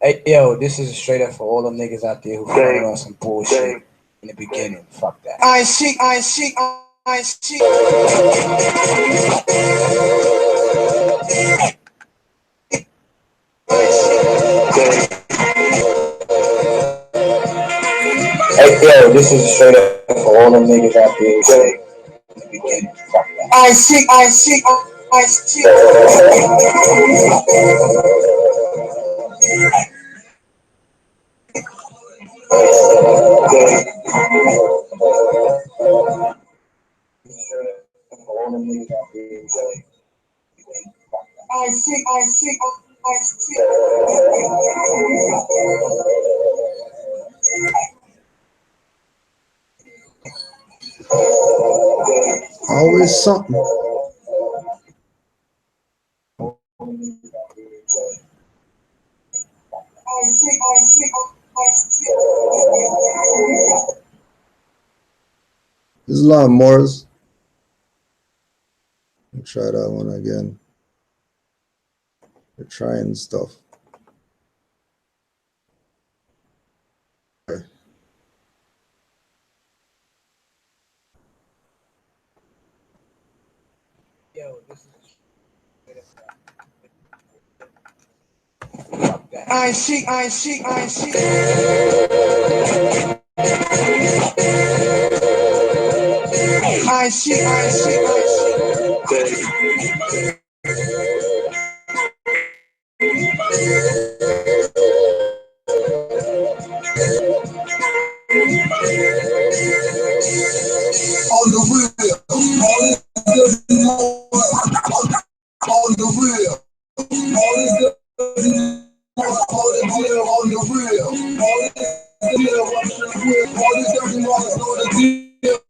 Hey, yo, this is straight up for all them niggas out there who fronted on some bullshit in the beginning. Fuck that. I see. Hey, yo, this is straight up for all them niggas out there who say in the beginning. Fuck that. I see. For all them niggas out there who say, Always something. There's a lot of Morris. I'll try that one again. They're trying stuff. Okay. yo, this is I see. On the real, all is good on the real, all is good all the deal on the real, all is the deal, all these dirty laws know the deal,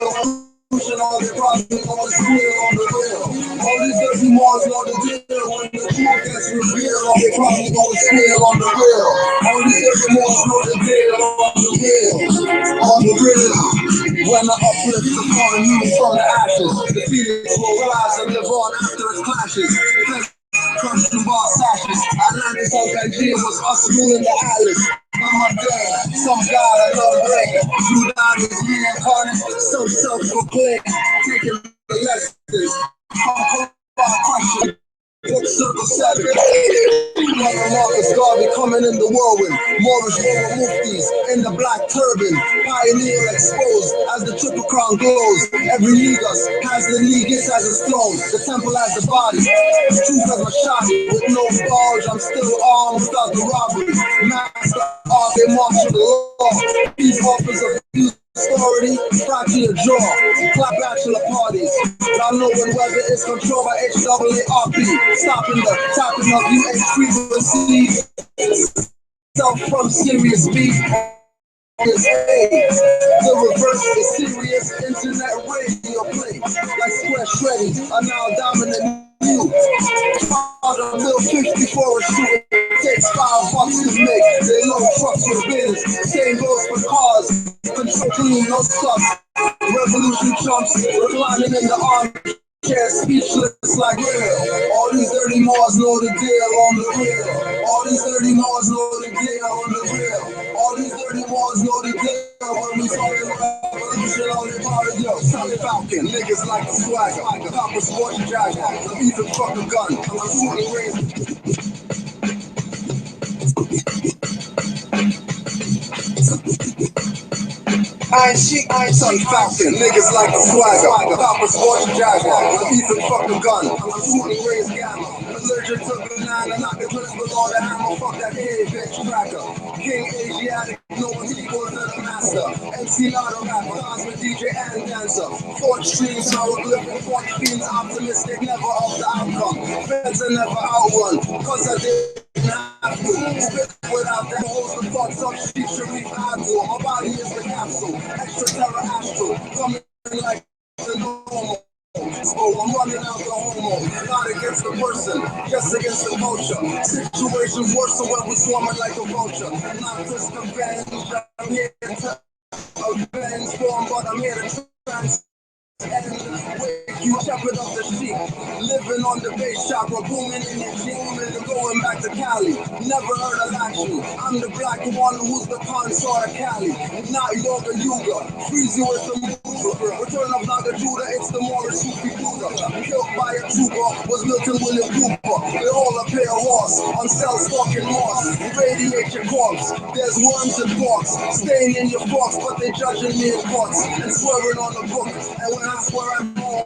pushing all the profit, all the skill on the real, all these dirty laws know the deal, when the truth gets revealed, all the profit, all the skill on the real, all these dirty laws know the deal on the real, on the real. When I uplift the fallen unit from the ashes, the phoenix will rise and live on after its clashes. Crushed in bar sashes, Atlantis on Pangea was us ruling the islands. I'm a dead, some god I love rain. Drew down his reincarnate, so self-proclaimed, taking the lessons. Question. Book circle 7. Mother Marcus Garvey coming in the whirlwind. Moorish Roman Muftis in the black turban. Pioneer exposed as the triple crown glows. Every Negus has the Negus as his throne. The temple has the body. The truth as my shot. With no bulge, I'm still armed without the robbery. Master art, they march to the law. These offers of authority, fracture your jaw, clap bachelor parties. Not knowing whether it's controlled by HAARP. Stopping the tapping of UH frequencies. Self from serious beef. The reverse is serious internet radio play. Like Square Shreddy are now dominant you. Father Bill 50 for a shoot. Takes $5 to make. They load trucks with bins. Same goes for cars. Control clean, no stuff. Revolution chumps reclining in the armchair, speechless like real. All these dirty Moors know the deal on the real. All these dirty Moors know the deal on the real. All these dirty Moors know the deal when we talking revolution on the party. Yo, Sally Falcon, niggas like the swagger. Copper sporting jagger. I'm even fucking gun. I'm shooting razor. Sun Falcon, niggas like the swagger. Copper sporting jagger. I'm even fucking gun. I'm shooting raised gamma. Allergic to banana, not the twist with all the hammer. Fuck that kid, bitch cracker. King Asiatic, no one's equal to the master. MC not a rapper, cosmic DJ and dancer. Fort streams, hieroglyphic, fort fiends, optimistic, never of the outcome. Feds are never outrun, cause I didn't have to. Spit without the holes, the thoughts of sheep, Sharif Abdul. My body is the capsule, extra terra astral, coming like the normal. So I'm running out the homo, not against the person, just against the culture. Situations worse, so we're swarming like a vulture. Not just revenge, I'm here to avenge form, but I'm here to transcend. Wake You shepherd of the sheep, living on the base chakra, booming in your jeep, going back to Cali. Never heard of Lachi. I'm the black one who's the consort of Cali. Not Yoga Yuga, freeze you with the mover. Return of Naga Judah, it's the Morris Sufi Buddha. Killed by a trooper was Milton William Cooper. They all appear horse on cell-stalking moss. Radiate your corpse, there's worms and forks staying in your forks, but they judging me in courts and swearing on the book. And when I swear I'm home,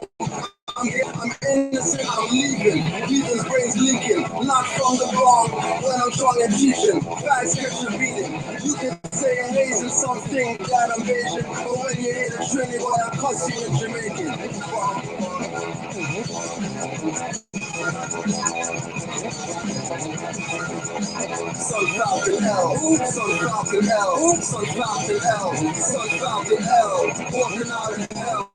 I'm innocent, I'm leaving. Heathen's brains leaking, not from the wrong. When I'm trying and teaching, facts get you beating. You can say I'm hazing something that I'm Asian, but when you hear the Trinity, boy, I cuss you in Jamaican. Sun Falcon L, Sun Falcon L, Sun Falcon L, Sun Falcon L, walking out in hell.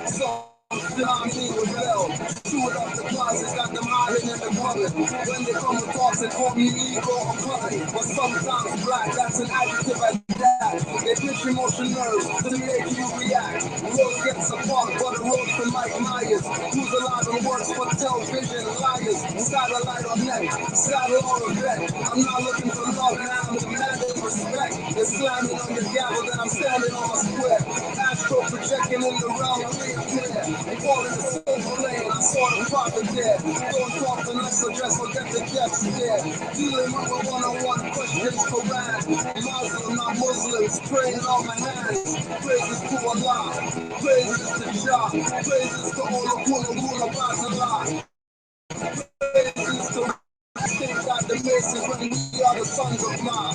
Something I mean with hell. Shoot up the closet, got them hiding in the cupboard. When they come to talk, they call me Negro or cutting. But sometimes black, that's an adjective at that. They pitch emotion nerves to make you react. Road gets apart, but a road for Mike Myers. Who's alive and works for television liars. Satellite on neck, saddle on a vet. I'm not looking for love, now I'm demanding respect. They're slamming on your gavel, then I'm standing on my square. Astro projecting in the realm, reappear. Falling the silver lane, I saw the prophet there. Don't talk to us, so just forget the death stare. Dealing with one-on-one questions, Quran. Muslim, not Muslims, praying on my hands. Praises to Allah, praises to Jah, praises to all the Kula Batala. Praises to think that the masons when we are the sons of Ma.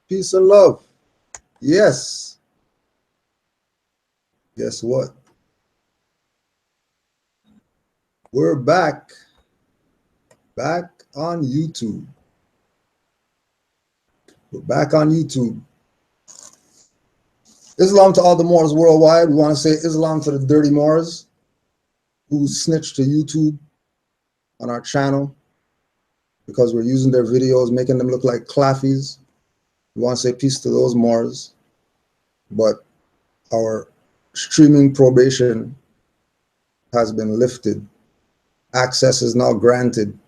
Peace and love. Yes. Guess what? We're back. Back on YouTube. We're back on YouTube. Islam to all the Moors worldwide. We want to say Islam to the dirty Moors who snitched to YouTube on our channel because we're using their videos, making them look like claffies. We want to say peace to those Moors. But our streaming probation has been lifted. Access is now granted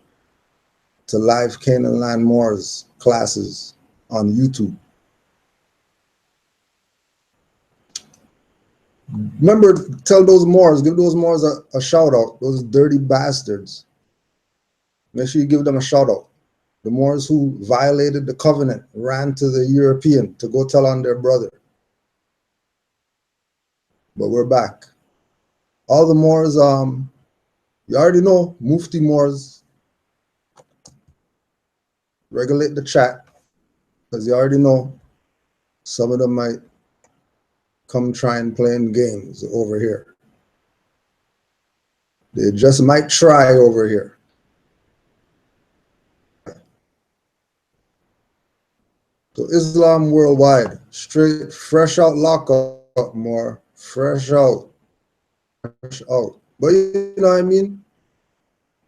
to live Canaanland Moors classes on YouTube. Remember, tell those Moors, give those Moors a shout out, those dirty bastards. Make sure you give them a shout out. The Moors who violated the covenant, ran to the European to go tell on their brother. But we're back. All the Moors, you already know, Mufti Moors, regulate the chat, because you already know some of them might come try and playing games over here. They just might try over here. So Islam worldwide, straight, fresh out lockup, more fresh out. But you know what I mean?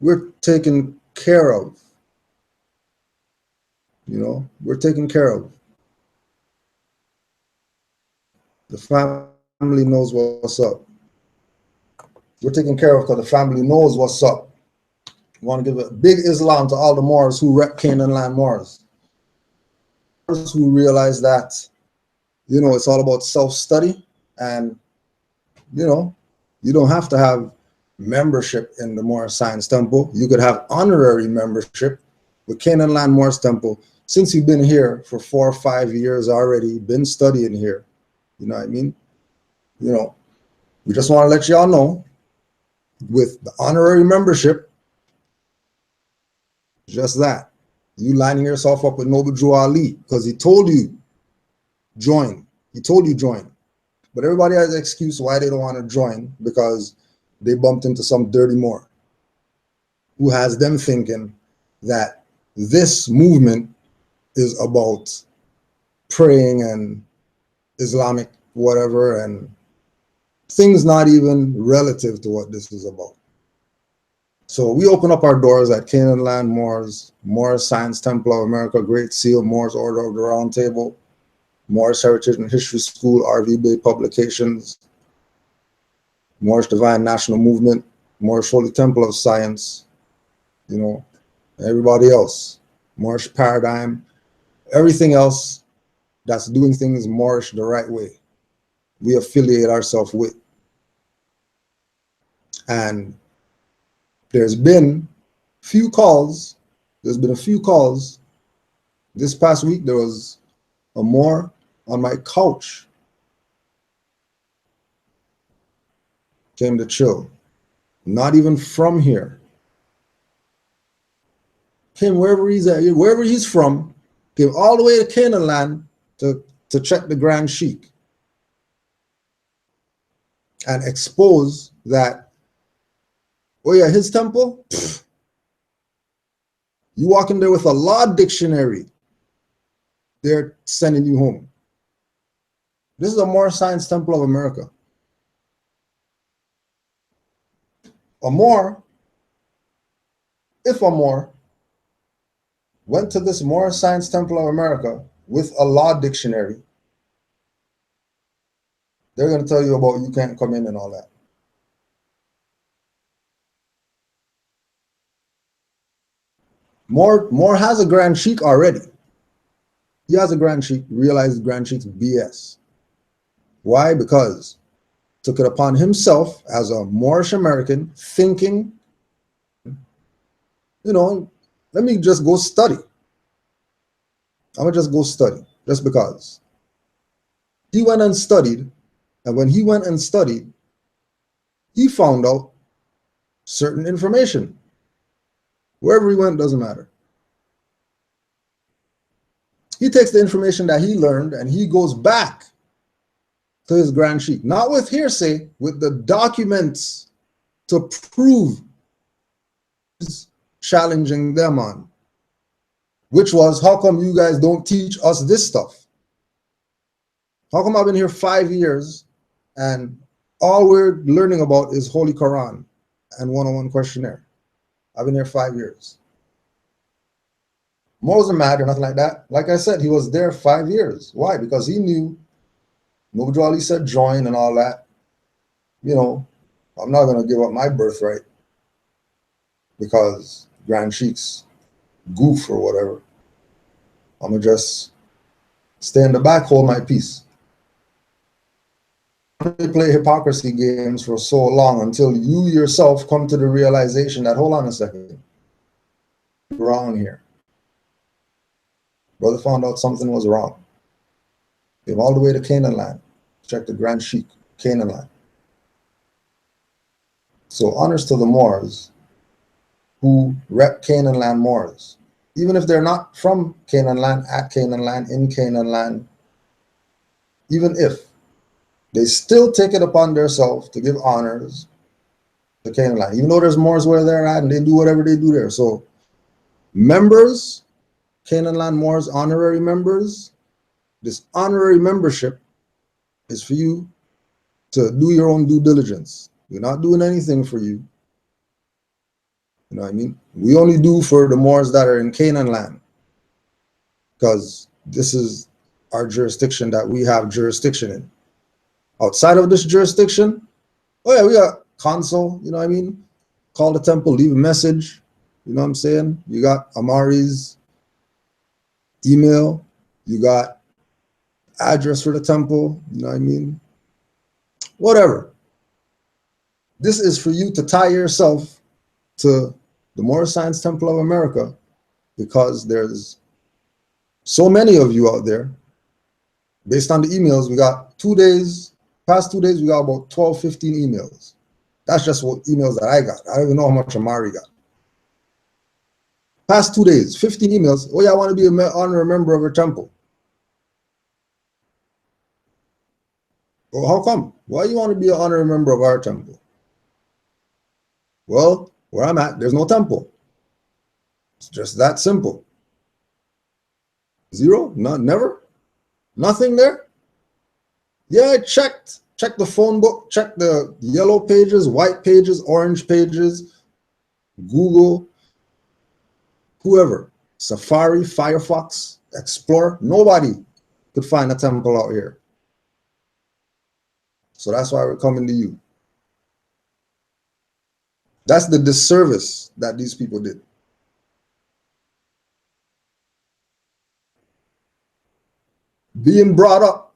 We're taken care of. You know, we're taken care of. The family knows what's up. We're taken care of because the family knows what's up. We want to give a big Islam to all the Moors who rep Canaanland Moors. Who realize that, you know, it's all about self-study, and, you know, you don't have to have membership in the Moor Science Temple. You could have honorary membership with Canaanland Moors Temple. Since you've been here for 4 or 5 years already, been studying here, you know what I mean? You know, we just want to let y'all know, with the honorary membership, just that. You lining yourself up with Noble Drew Ali because he told you join. He told you join. But everybody has an excuse why they don't want to join, because they bumped into some dirty Moor who has them thinking that this movement is about praying and Islamic whatever, and things not even relative to what this is about. So we open up our doors at Canaanland Moors, Moors Science Temple of America, Great Seal, Moors Order of the Round Table, Moors Heritage and History School, RV Bay Publications, Moorish Divine National Movement, Moorish Holy Temple of Science, you know, everybody else, Moorish Paradigm, everything else that's doing things Moorish the right way, we affiliate ourselves with. And there's been a few calls. This past week, there was a Moor on my couch, came to chill, not even from here. Came wherever he's at, wherever he's from, came all the way to Canaanland to check the Grand Sheik and expose that, oh yeah, his temple, pfft, you walk in there with a law dictionary, they're sending you home. This is a Moor Science Temple of America. A Moor, if a Moor went to this Moor Science Temple of America with a law dictionary, they're going to tell you about you can't come in and all that. Moore has a Grand Sheik already. He has a Grand Sheik, realized Grand Sheik's BS. Why? Because took it upon himself as a Moorish American thinking, you know, let me just go study. I'm gonna just go study just because. He went and studied, and when he went and studied, he found out certain information. Wherever he went, doesn't matter. He takes the information that he learned and he goes back to his Grand Sheik, not with hearsay, with the documents to prove he's challenging them on, which was, how come you guys don't teach us this stuff? How come I've been here 5 years and all we're learning about is Holy Quran and one-on-one questionnaire? I've been here 5 years. Moore wasn't mad or nothing like that. Like I said, he was there 5 years. Why? Because he knew Nobody Ali said join and all that. You know, I'm not going to give up my birthright because Grand Sheik's goof or whatever. I'm going to just stay in the back, hold my peace. They play hypocrisy games for so long until you yourself come to the realization that, hold on a second, wrong here. Brother found out something was wrong. Came all the way to Canaanland, check the Grand Sheik, Canaanland. So honors to the Moors who rep Canaanland Moors, even if they're not from Canaanland, at Canaanland, in Canaanland, even if they still take it upon themselves to give honors to Canaanland, even though there's Moors where they're at and they do whatever they do there. So members, Canaanland Moors honorary members, this honorary membership is for you to do your own due diligence. We're not doing anything for you. You know what I mean? We only do for the Moors that are in Canaanland, because this is our jurisdiction that we have jurisdiction in. Outside of this jurisdiction, oh yeah, we got console, you know what I mean? Call the temple, leave a message, you know what I'm saying? You got Amari's email, you got address for the temple, you know what I mean? Whatever. This is for you to tie yourself to the Moor Science Temple of America, because there's so many of you out there. Based on the emails, we got 2 days, past 2 days, we got about 12, 15 emails. That's just what emails that I got. I don't even know how much Amari got. Past 2 days, 15 emails. Oh yeah, I want to be an honorary member of our temple. Well, how come? Why you want to be an honorary member of our temple? Well, where I'm at, there's no temple. It's just that simple. Zero? Not never? Nothing there? Yeah, I checked. Check the phone book, check the yellow pages, white pages, orange pages. Google, whoever, Safari, Firefox, Explorer, nobody could find a temple out here. So that's why we're coming to you. That's the disservice that these people did. Being brought up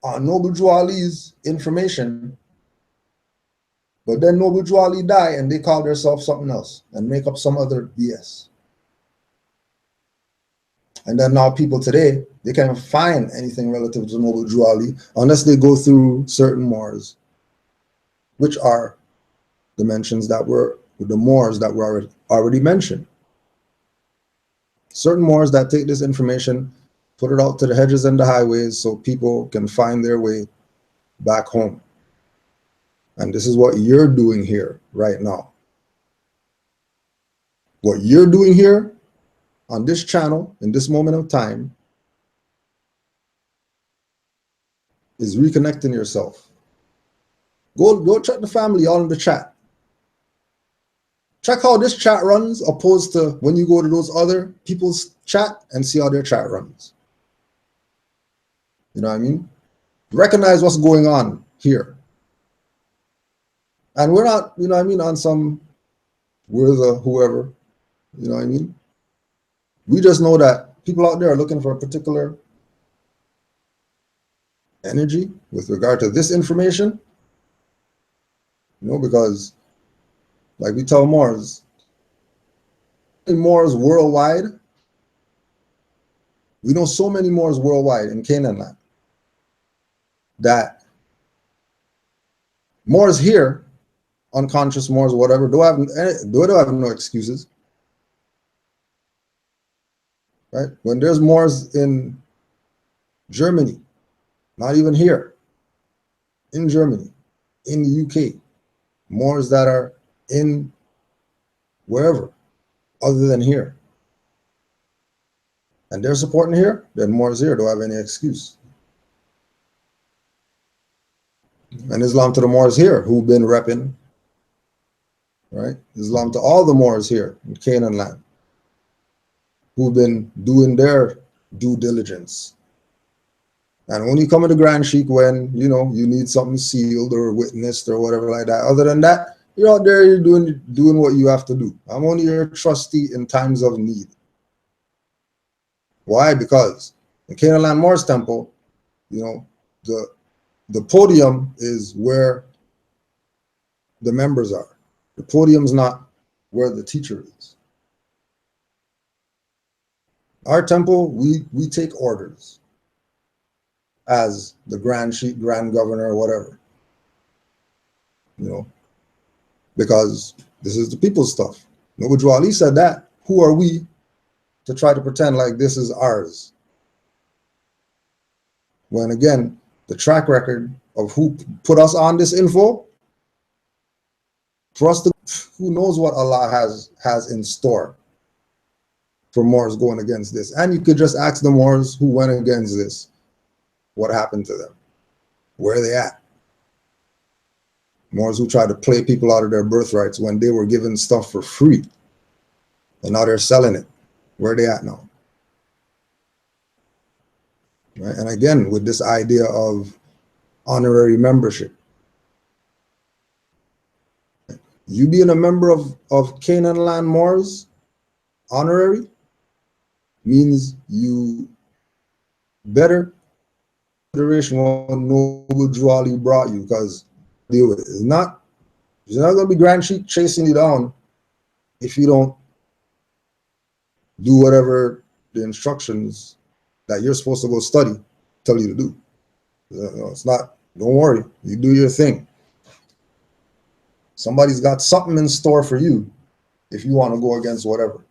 on Noble Drew Ali's information, but then Noble Drew Ali die and they call themselves something else and make up some other BS. And then now people today, they can't find anything relative to Noble Drew Ali unless they go through certain Moors, which are the mentions that were the Moors that were already mentioned. Certain Moors that take this information, put it out to the hedges and the highways so people can find their way back home. And this is what you're doing here right now. What you're doing here on this channel in this moment of time is reconnecting yourself. Go check the family all in the chat. Check how this chat runs opposed to when you go to those other people's chat and see how their chat runs. You know what I mean? Recognize what's going on here. And we're not, you know what I mean, on some, we're the whoever, you know what I mean? We just know that people out there are looking for a particular energy with regard to this information, you know, because like we tell Moors worldwide, we know so many Moors worldwide in Canaanland that Moors here, unconscious Moors, whatever, don't have no excuses. Right? When there's Moors in Germany, not even here, in Germany, in the UK, Moors that are in wherever other than here, and they're supporting here, then Moors here don't have any excuse. And Islam to the Moors here who've been repping, right? Islam to all the Moors here in Canaanland who've been doing their due diligence. And only come to the Grand Sheik when, you know, you need something sealed or witnessed or whatever like that. Other than that, you're out there, you're doing what you have to do. I'm only your trustee in times of need. Why? Because the Canaanland Moors Temple, you know, the podium is where the members are. The podium's not where the teacher is. Our temple, we take orders as the Grand Sheik, Grand Governor, or whatever, you know, because this is the people's stuff. Noble Drew Ali said that. Who are we to try to pretend like this is ours? When again, the track record of who put us on this info, for us to, who knows what Allah has in store for Moors going against this. And you could just ask the Moors who went against this, what happened to them? Where are they at? Moors who tried to play people out of their birthrights when they were given stuff for free. And now they're selling it. Where are they at now? Right? And again, with this idea of honorary membership. You being a member of Canaanland Moors, honorary, means you better consideration what Noble Drew Ali brought you, because deal with it. It's not going to be Grand Sheik chasing you down if you don't do whatever the instructions that you're supposed to go study tell you to do. It's not, don't worry, you do your thing. Somebody's got something in store for you if you want to go against whatever.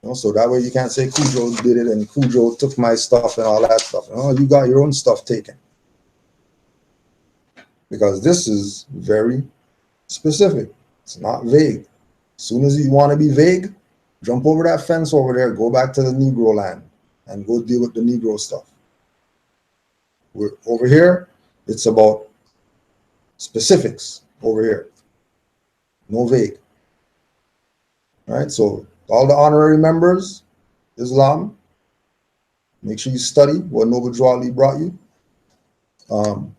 You know, so that way you can't say Cujo did it and Cujo took my stuff and all that stuff. No, you got your own stuff taken. Because this is very specific. It's not vague. As soon as you want to be vague, jump over that fence over there, go back to the Negro land and go deal with the Negro stuff. We're over here, it's about specifics over here. No vague. Right? So all the honorary members, Islam, make sure you study what Noble Drew Ali brought you. One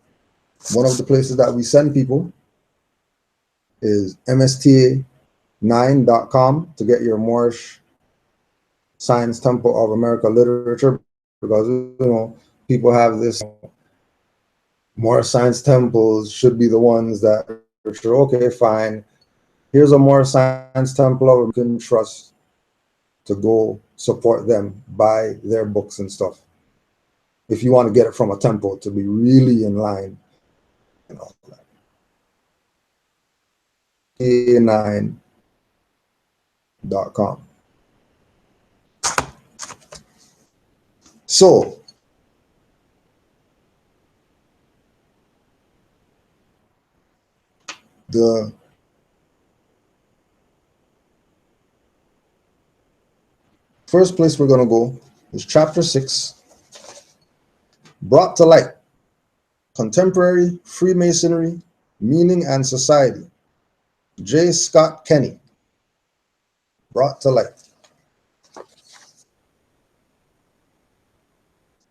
of the places that we send people is msta9.com to get your Moorish Science Temple of America literature, because people have this Moorish Science temples should be the ones that are okay, fine. Here's a Moorish Science Temple of America you can trust to go support them, buy their books and stuff. If you want to get it from a temple to be really in line and all that. A9.com. So the first place we're going to go is chapter 6, Brought to Light, Contemporary Freemasonry, Meaning and Society. J. Scott Kenny. Brought to Light.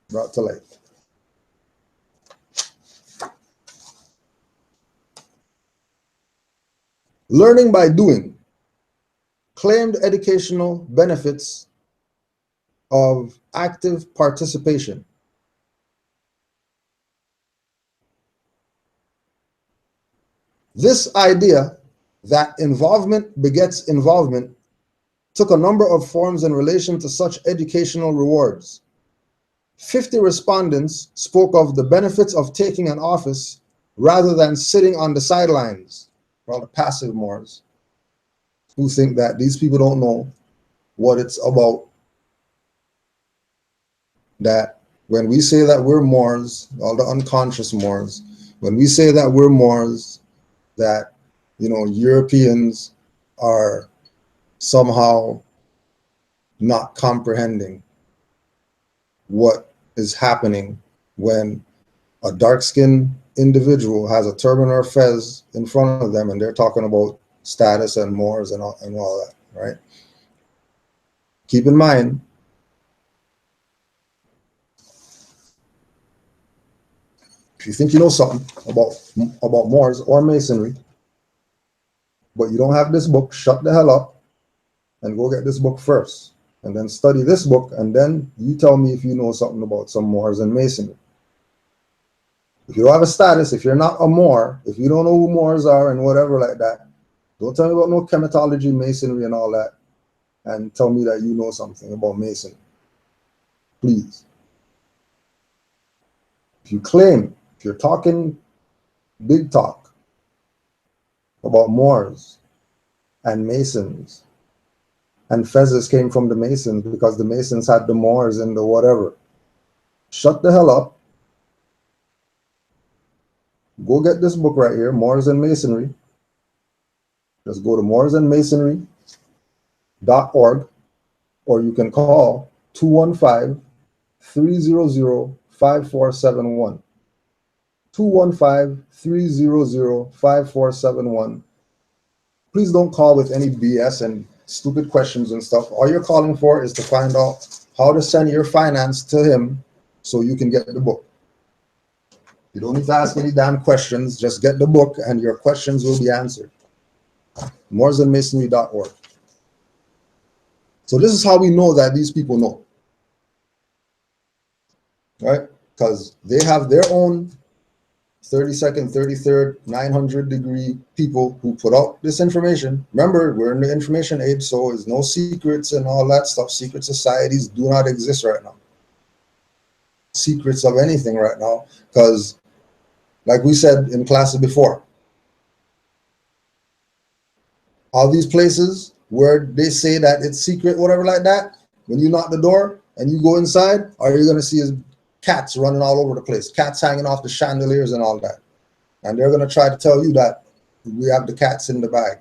Brought to Light. Learning by doing. Claimed educational benefits of active participation. This idea that involvement begets involvement took a number of forms in relation to such educational rewards. 50 respondents spoke of the benefits of taking an office rather than sitting on the sidelines. Well, the passive Moors, who think that these people don't know what it's about. That when we say that we're Moors, all the unconscious Moors, when we say that we're Moors, that, Europeans are somehow not comprehending what is happening when a dark-skinned individual has a turban or a fez in front of them and they're talking about status and Moors and all that, right? Keep in mind, if you think you know something about Moors or Masonry, but you don't have this book, shut the hell up and go get this book first, and then study this book, and then you tell me if you know something about some Moors and Masonry. If you don't have a status, if you're not a Moor, if you don't know who Moors are and whatever like that, don't tell me about no chematology, Masonry and all that, and tell me that you know something about Masonry. Please. If you claim, if you're talking big talk about Moors and Masons, and fezzes came from the Masons because the Masons had the Moors and the whatever, shut the hell up. Go get this book right here, Moors and Masonry. Just go to moorsandmasonry.org, or you can call 215-300-5471. 215-300-5471. Please don't call with any BS and stupid questions and stuff. All you're calling for is to find out how to send your finance to him so you can get the book. You don't need to ask any damn questions. Just get the book and your questions will be answered. moorsandmasonry.org. So this is how we know that these people know. Right? Because they have their own 32nd, 33rd, 900-degree people who put out this information. Remember, we're in the information age, so there's no secrets and all that stuff. Secret societies do not exist right now. Secrets of anything right now, because like we said in classes before, all these places where they say that it's secret, whatever like that, when you knock the door and you go inside, all you're going to see is cats running all over the place, cats hanging off the chandeliers and all that. And they're going to try to tell you that we have the cats in the bag.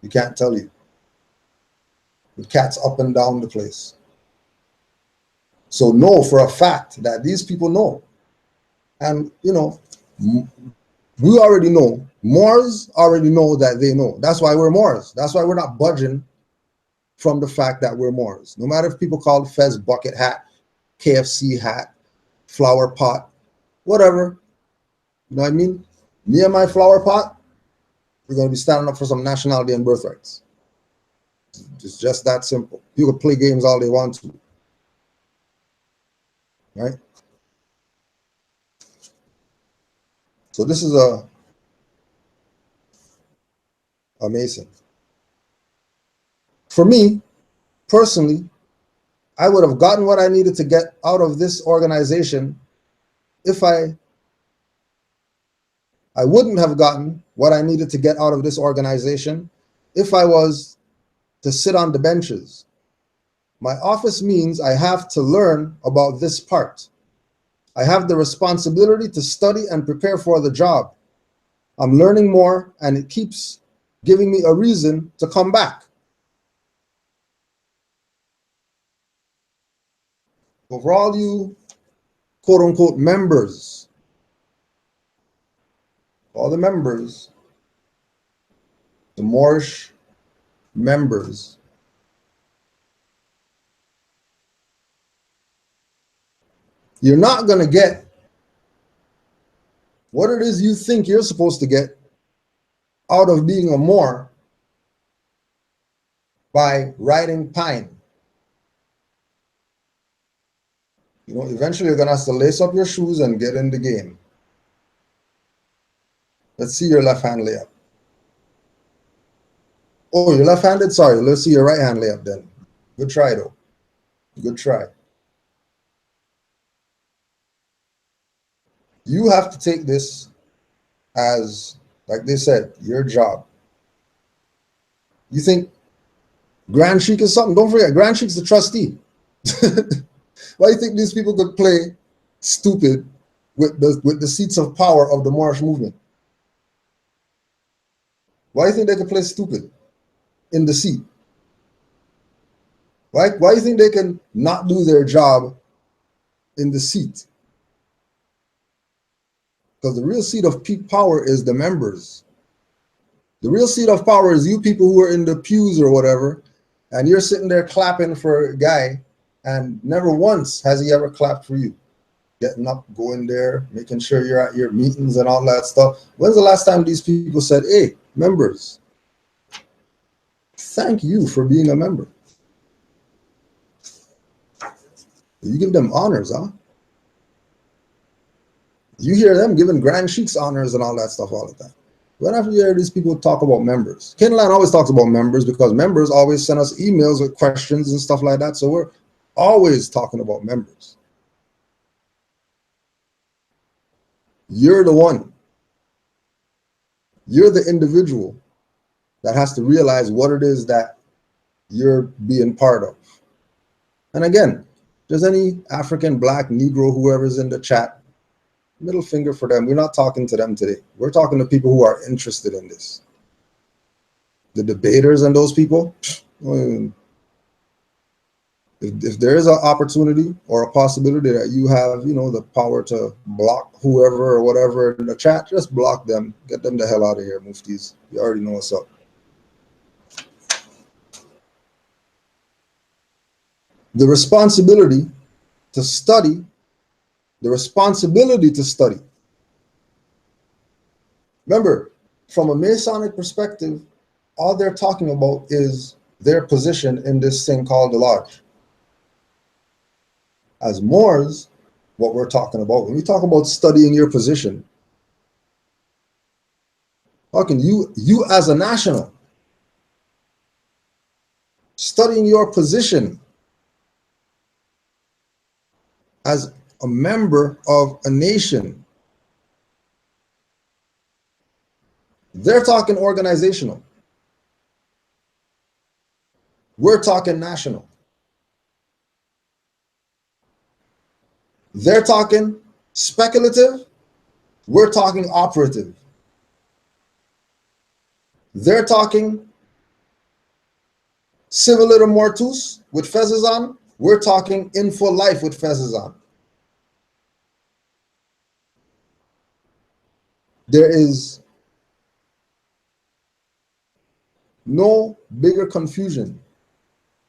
You can't tell you. The cats up and down the place. So know for a fact that these people know. And, we already know. Moors already know that they know. That's why we're Moors. That's why we're not budging from the fact that we're Moors. No matter if people call Fez bucket hat, KFC hat, flower pot, whatever. You know what I mean? Me and my flower pot, we're going to be standing up for some nationality and birthrights. It's just that simple. You can play games all they want to. Right? So this is a Mason. For me, personally, I would have gotten what I needed to get out of this organization if I wouldn't have gotten what I needed to get out of this organization if I was to sit on the benches. My office means I have to learn about this part. I have the responsibility to study and prepare for the job. I'm learning more, and it keeps giving me a reason to come back. But for all you quote-unquote members, all the members, the Moorish members, you're not going to get what it is you think you're supposed to get out of being a Moor by riding pine. You know, eventually you're going to have to lace up your shoes and get in the game. Let's see your left hand layup. Oh, you're left-handed? Sorry, let's see your right hand layup then. Good try, though. Good try. You have to take this as, like they said, your job. You think Grand Sheik is something? Don't forget, Grand Sheik's the trustee. Why do you think these people could play stupid with the seats of power of the Moorish movement? Why do you think they could play stupid in the seat? Why do you think they can not do their job in the seat? Because the real seat of peak power is the members. The real seat of power is you people who are in the pews or whatever, and you're sitting there clapping for a guy, and never once has he ever clapped for you. Getting up, going there, making sure you're at your meetings and all that stuff. When's the last time these people said, hey, members, thank you for being a member? You give them honors, huh? You hear them giving Grand Sheiks honors and all that stuff all the time. Whenever you hear these people talk about members, Canaanland always talks about members because members always send us emails with questions and stuff like that. So we're always talking about members. You're the one. You're the individual that has to realize what it is that you're being part of. And again, if there's any African, Black, Negro, whoever's in the chat, middle finger for them. We're not talking to them today. We're talking to people who are interested in this. The debaters and those people, if there is an opportunity or a possibility that you have, you know, the power to block whoever or whatever in the chat, just block them. Get them the hell out of here, Muftis. You already know what's up. The responsibility to study, Remember, from a Masonic perspective, all they're talking about is their position in this thing called the lodge. As Moors, what we're talking about, when we talk about studying your position, talking you as a national, studying your position as a member of a nation. They're talking organizational. We're talking national. They're talking speculative. We're talking operative. They're talking civiliter mortus with fezzes on. We're talking in for life with fezzes on. There is no bigger confusion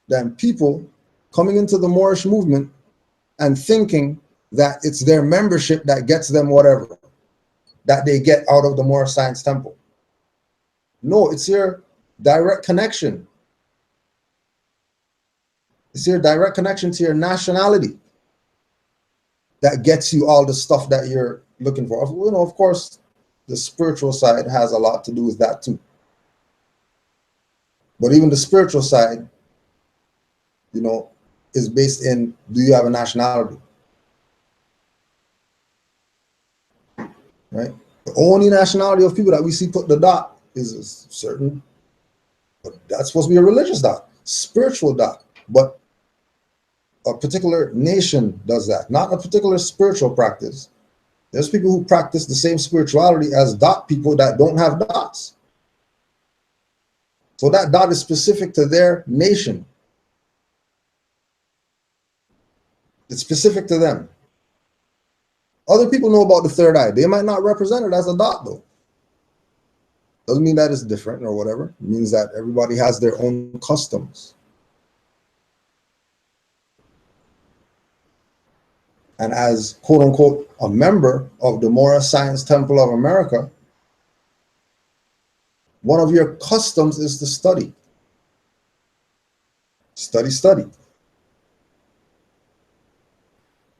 than people coming into the Moorish movement and thinking that it's their membership that gets them whatever that they get out of the Moorish Science Temple. No, it's your direct connection. It's your direct connection to your nationality that gets you all the stuff that you're looking for. You know, of course, the spiritual side has a lot to do with that too. But even the spiritual side, you know, is based in, do you have a nationality? Right? The only nationality of people that we see put the dot is a certain, but that's supposed to be a religious dot, spiritual dot. But a particular nation does that, not a particular spiritual practice. There's people who practice the same spirituality as dot people that don't have dots. So that dot is specific to their nation. It's specific to them. Other people know about the third eye. They might not represent it as a dot though. Doesn't mean that it's different or whatever. It means that everybody has their own customs. And as quote unquote a member of the Moorish Science Temple of America, one of your customs is to study. Study.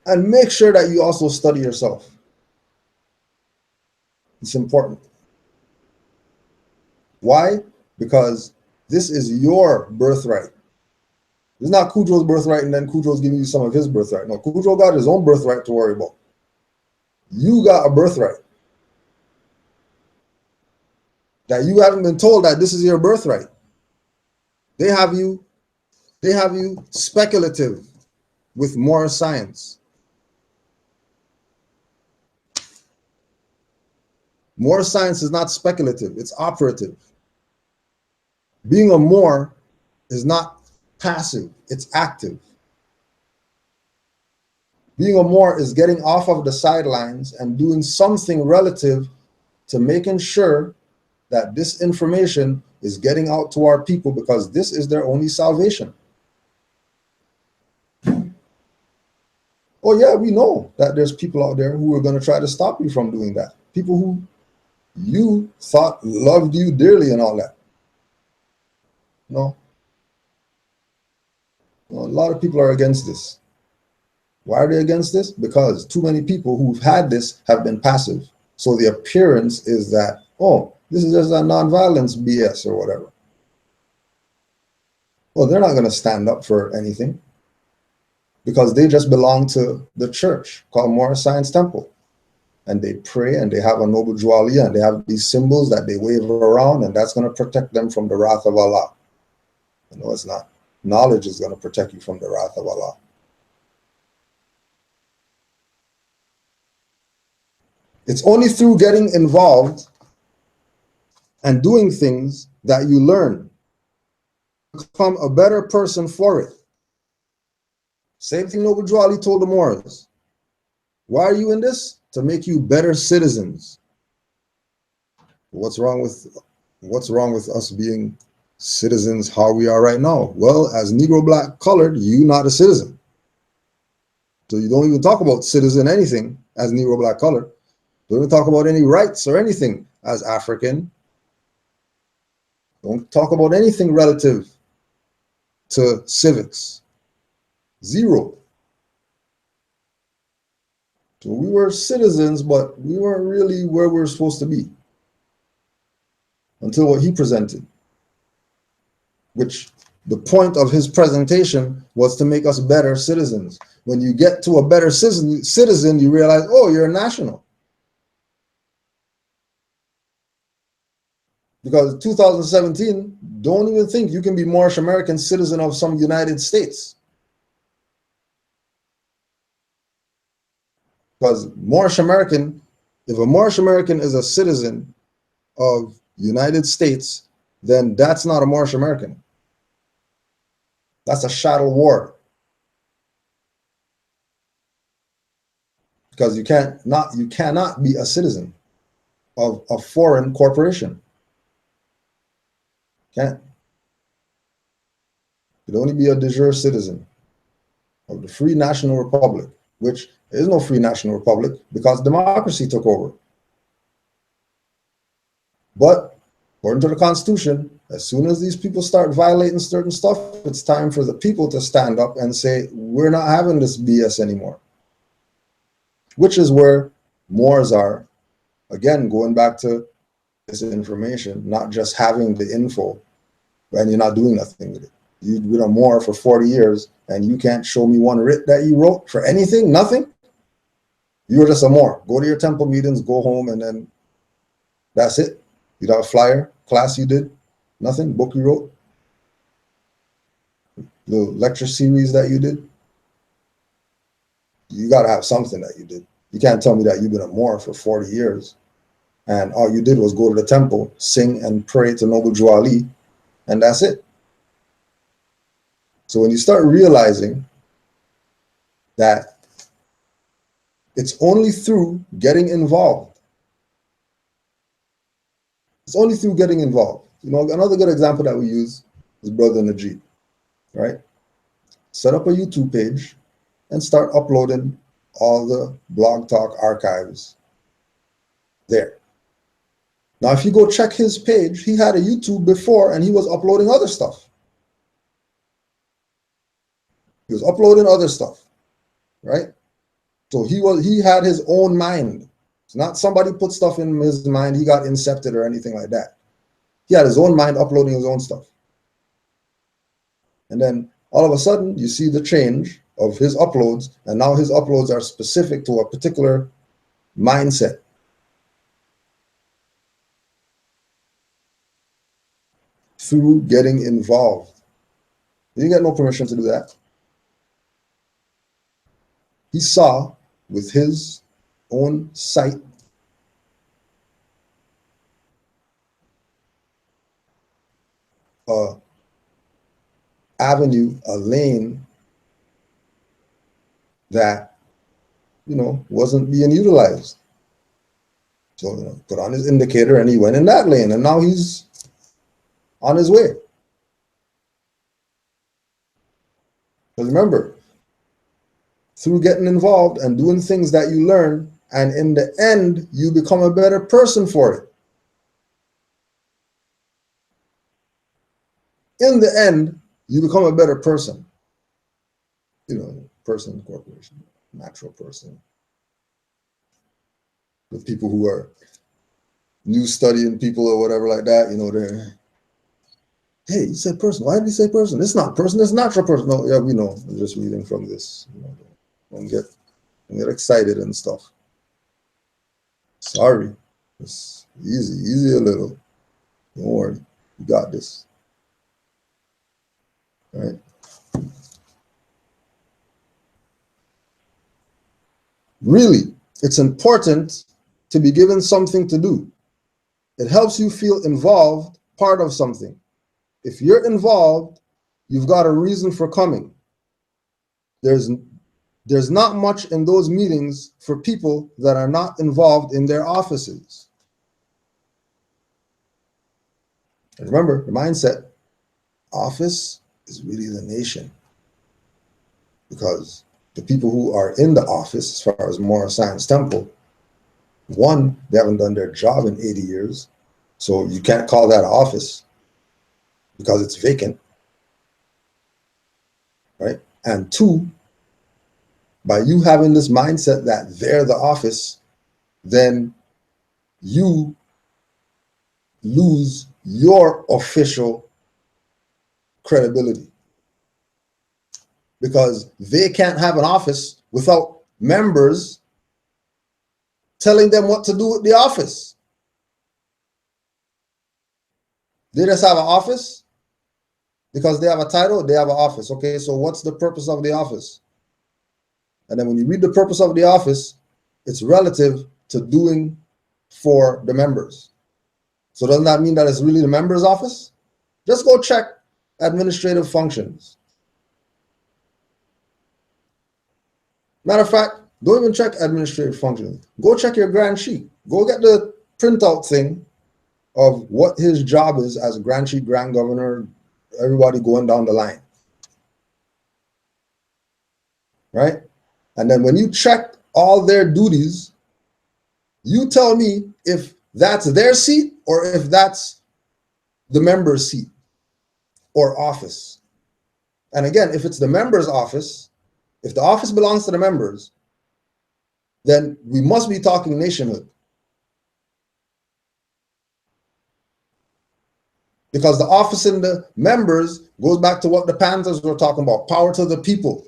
And make sure that you also study yourself. It's important. Why? Because this is your birthright. It's not Kudro's birthright and then Kudro's giving you some of his birthright. No, Kudro got his own birthright to worry about. You got a birthright. That you haven't been told that this is your birthright. They have you speculative with more science. More science is not speculative, it's operative. Being a Moor is not passive, it's active. Being a Moor is getting off of the sidelines and doing something relative to making sure that this information is getting out to our people, because this is their only salvation. Oh yeah, we know that there's people out there who are going to try to stop you from doing that. People who you thought loved you dearly and all that. No. Well, a lot of people are against this. Why are they against this? Because too many people who've had this have been passive. So the appearance is that, oh, this is just a nonviolence BS or whatever. Well, they're not going to stand up for anything because they just belong to the church called Moorish Science Temple. And they pray and they have a noble Jualia and they have these symbols that they wave around, and that's going to protect them from the wrath of Allah. No, it's not. Knowledge is going to protect you from the wrath of Allah. It's only through getting involved and doing things that you learn. Become a better person for it. Same thing Noble Juali told the Moors. Why are you in this? To make you better citizens. What's wrong with us being citizens how we are right now? Well, as Negro, black, colored, you not a citizen. So you don't even talk about citizen anything as Negro, black, colored. Don't even talk about any rights or anything as African. Don't talk about anything relative to civics. Zero. So we were citizens, but we weren't really where we were supposed to be until what he presented, which the point of his presentation was to make us better citizens. When you get to a better citizen, you realize, oh, you're a national. Because 2017, don't even think you can be Moorish American citizen of some United States. Because Moorish American, if a Moorish American is a citizen of United States, then that's not a Moorish American. That's a chattel ward. Because you cannot be a citizen of a foreign corporation. Can't. You'd only be a de jure citizen of the Free National Republic, which there is no Free National Republic because democracy took over. But according to the Constitution, as soon as these people start violating certain stuff, it's time for the people to stand up and say, we're not having this BS anymore. Which is where Moors are, again, going back to this information, not just having the info and you're not doing nothing with it. You've been a Moor for 40 years and you can't show me one writ that you wrote for anything, nothing. You're just a Moor. Go to your temple meetings, go home, and then that's it. You got a flyer, class you did, nothing, book you wrote, the lecture series that you did. You got to have something that you did. You can't tell me that you've been a Moor for 40 years and all you did was go to the temple, sing and pray to Noble Drew Ali, and that's it. So when you start realizing that it's only through getting involved, it's only through getting involved. You know, another good example that we use is Brother Najib, right? Set up a YouTube page and start uploading all the Blog Talk archives there. Now, if you go check his page, he had a YouTube before and he was uploading other stuff. He was uploading other stuff, right? So he had his own mind. It's not somebody put stuff in his mind, he got incepted or anything like that. He had his own mind uploading his own stuff. And then all of a sudden you see the change of his uploads, and now his uploads are specific to a particular mindset. Through getting involved. He didn't get no permission to do that. He saw with his own sight a avenue, a lane that, you know, wasn't being utilized. So, you know, put on his indicator and he went in that lane and now he's on his way. But remember, through getting involved and doing things that you learn, and in the end, you become a better person for it. In the end, you become a better person. You know, person, corporation, natural person. The people who are new studying people or whatever like that, you know, they're, hey, you said person. Why did you say person? It's not person, it's natural person. No, yeah, we know. I'm just reading from this. You know, don't get excited and stuff. Sorry. It's easy a little. Don't worry. You got this. All right. Really, it's important to be given something to do. It helps you feel involved, part of something. If you're involved, you've got a reason for coming. There's not much in those meetings for people that are not involved in their offices. And remember, the mindset, office is really the nation. Because the people who are in the office, as far as Moral Science Temple, one, they haven't done their job in 80 years. So you can't call that an office because it's vacant, right? And two, by you having this mindset that they're the office, then you lose your official credibility. Because they can't have an office without members telling them what to do with the office. They just have an office because they have a title, they have an office. Okay, so what's the purpose of the office? And then when you read the purpose of the office, it's relative to doing for the members. So doesn't that mean that it's really the members' office? Just go check administrative functions. Matter of fact, don't even check administrative functions. Go check your grand sheet. Go get the printout thing of what his job is as Grand Chief, Grand Governor, everybody going down the line. right? And then when you check all their duties, you tell me if that's their seat or if that's the member's seat or office. And again, if it's the member's office, if the office belongs to the members, then we must be talking nationhood. Because the office in the members goes back to what the Panthers were talking about, power to the people.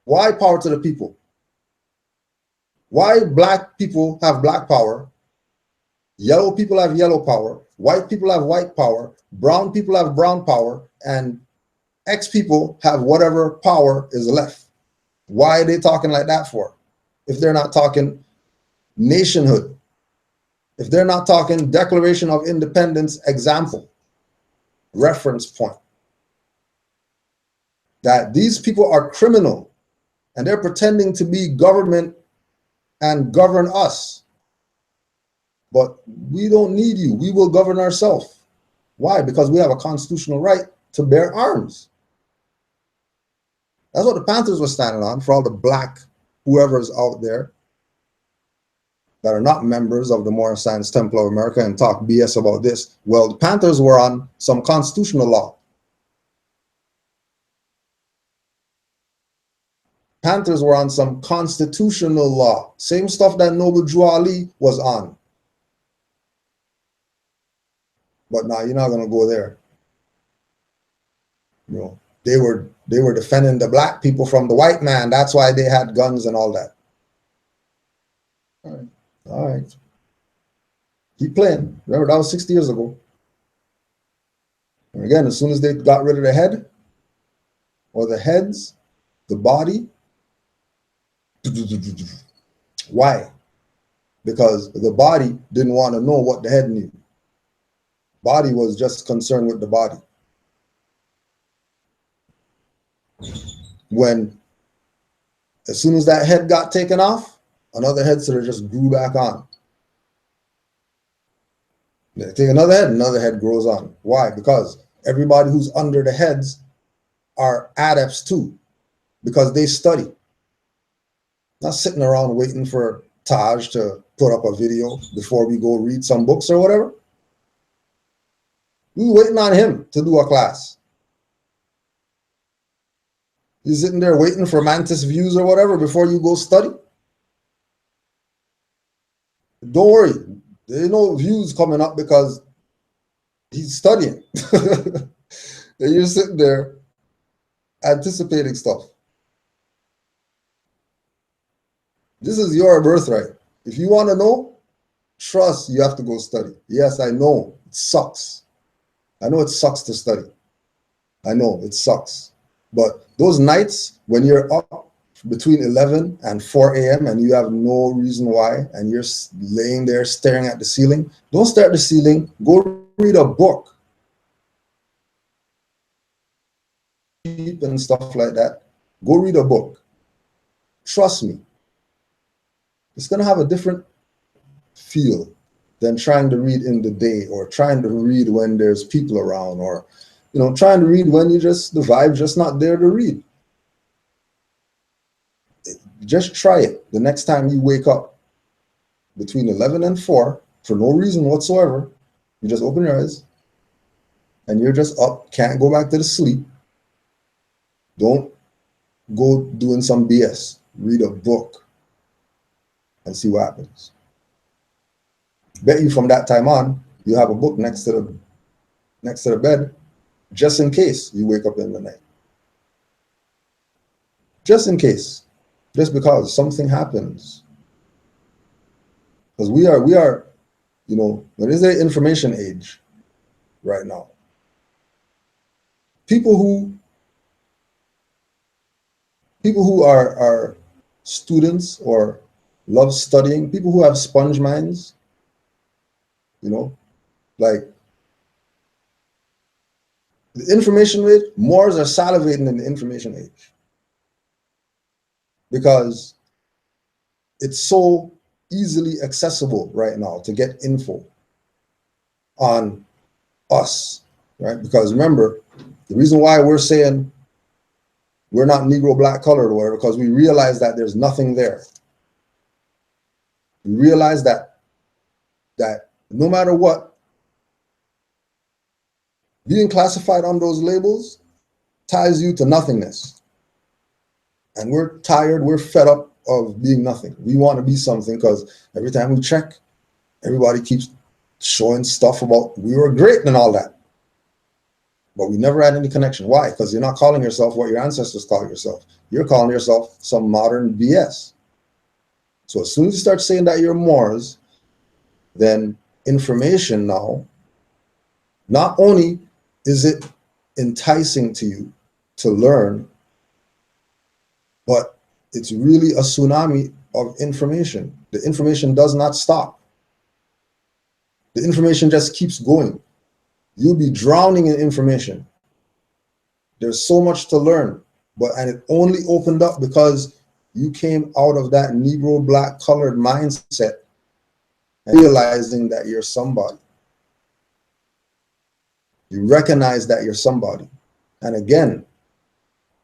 Why power to the people? Why black people have black power, yellow people have yellow power, white people have white power, brown people have brown power, and X people have whatever power is left? Why are they talking like that for? If they're not talking nationhood, if they're not talking Declaration of Independence example, reference point, that these people are criminal and they're pretending to be government and govern us. But we don't need you. We will govern ourselves. Why? Because we have a constitutional right to bear arms. That's what the Panthers were standing on, for all the black whoever's out there that are not members of the Moorish Science Temple of America and talk BS about this. Well, the Panthers were on some constitutional law. Panthers were on some constitutional law. Same stuff that Noble Drew Ali was on. But now you're not going to go there. You know, they were defending the black people from the white man. That's why they had guns and all that. All right. Keep playing. Remember, that was 60 years ago. And again, as soon as they got rid of the head or the heads, the body, why? Because the body didn't want to know what the head knew. Body was just concerned with the body. When, as soon as that head got taken off, another head sort of just grew back on. They take another head grows on. Why? Because everybody who's under the heads are adepts too, because they study. Not sitting around waiting for Taj to put up a video before we go read some books or whatever. We waiting on him to do a class. He's sitting there waiting for Mantis views or whatever before you go study. Don't worry, there's no views coming up because he's studying. And you're sitting there anticipating stuff. This is your birthright. If you want to know, trust you have to go study. Yes, I know it sucks. I know it sucks to study. I know it sucks. But those nights when you're up between 11 and 4 a.m. and you have no reason why, and you're laying there staring at the ceiling, don't stare at the ceiling. Go read a book. And stuff like that. Go read a book. Trust me. It's going to have a different feel than trying to read in the day or trying to read when there's people around or, you know, trying to read when you just, the vibe's just not there to read. Just try it the next time you wake up between 11 and 4 for no reason whatsoever. You just open your eyes and you're just up, can't go back to the sleep. Don't go doing some BS. Read a book and see what happens. Bet you from that time on, you have a book next to the bed, just in case you wake up in the night. Just in case. Just because something happens. Because we are, you know, there is an information age right now. People who are students or love studying, people who have sponge minds, you know, like the information age, Moors are salivating in the information age. Because it's so easily accessible right now to get info on us, right? Because remember, the reason why we're saying we're not Negro, black, colored, or whatever, because we realize that there's nothing there. We realize that no matter what, being classified on those labels ties you to nothingness. And we're tired, we're fed up of being nothing. We want to be something because every time we check, everybody keeps showing stuff about we were great and all that. But we never had any connection. Why? Because you're not calling yourself what your ancestors call yourself. You're calling yourself some modern BS. So as soon as you start saying that you're Moors, then information now, not only is it enticing to you to learn, but it's really a tsunami of information. The information does not stop. The information just keeps going. You'll be drowning in information. There's so much to learn, and it only opened up because you came out of that Negro, black, colored mindset and realizing that you're somebody. You recognize that you're somebody. And again,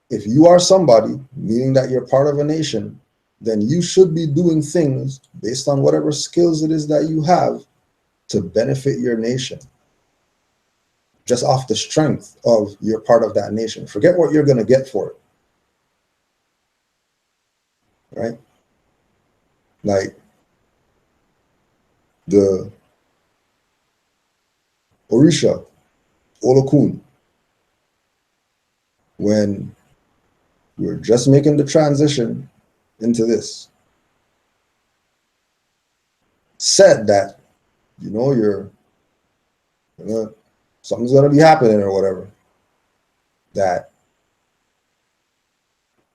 if you are somebody, meaning that you're part of a nation, then you should be doing things based on whatever skills it is that you have to benefit your nation. Just off the strength of you're part of that nation. Forget what you're going to get for it. Right? Like the Orisha, Olokun, when we're just making the transition into this, said that, something's going to be happening or whatever, that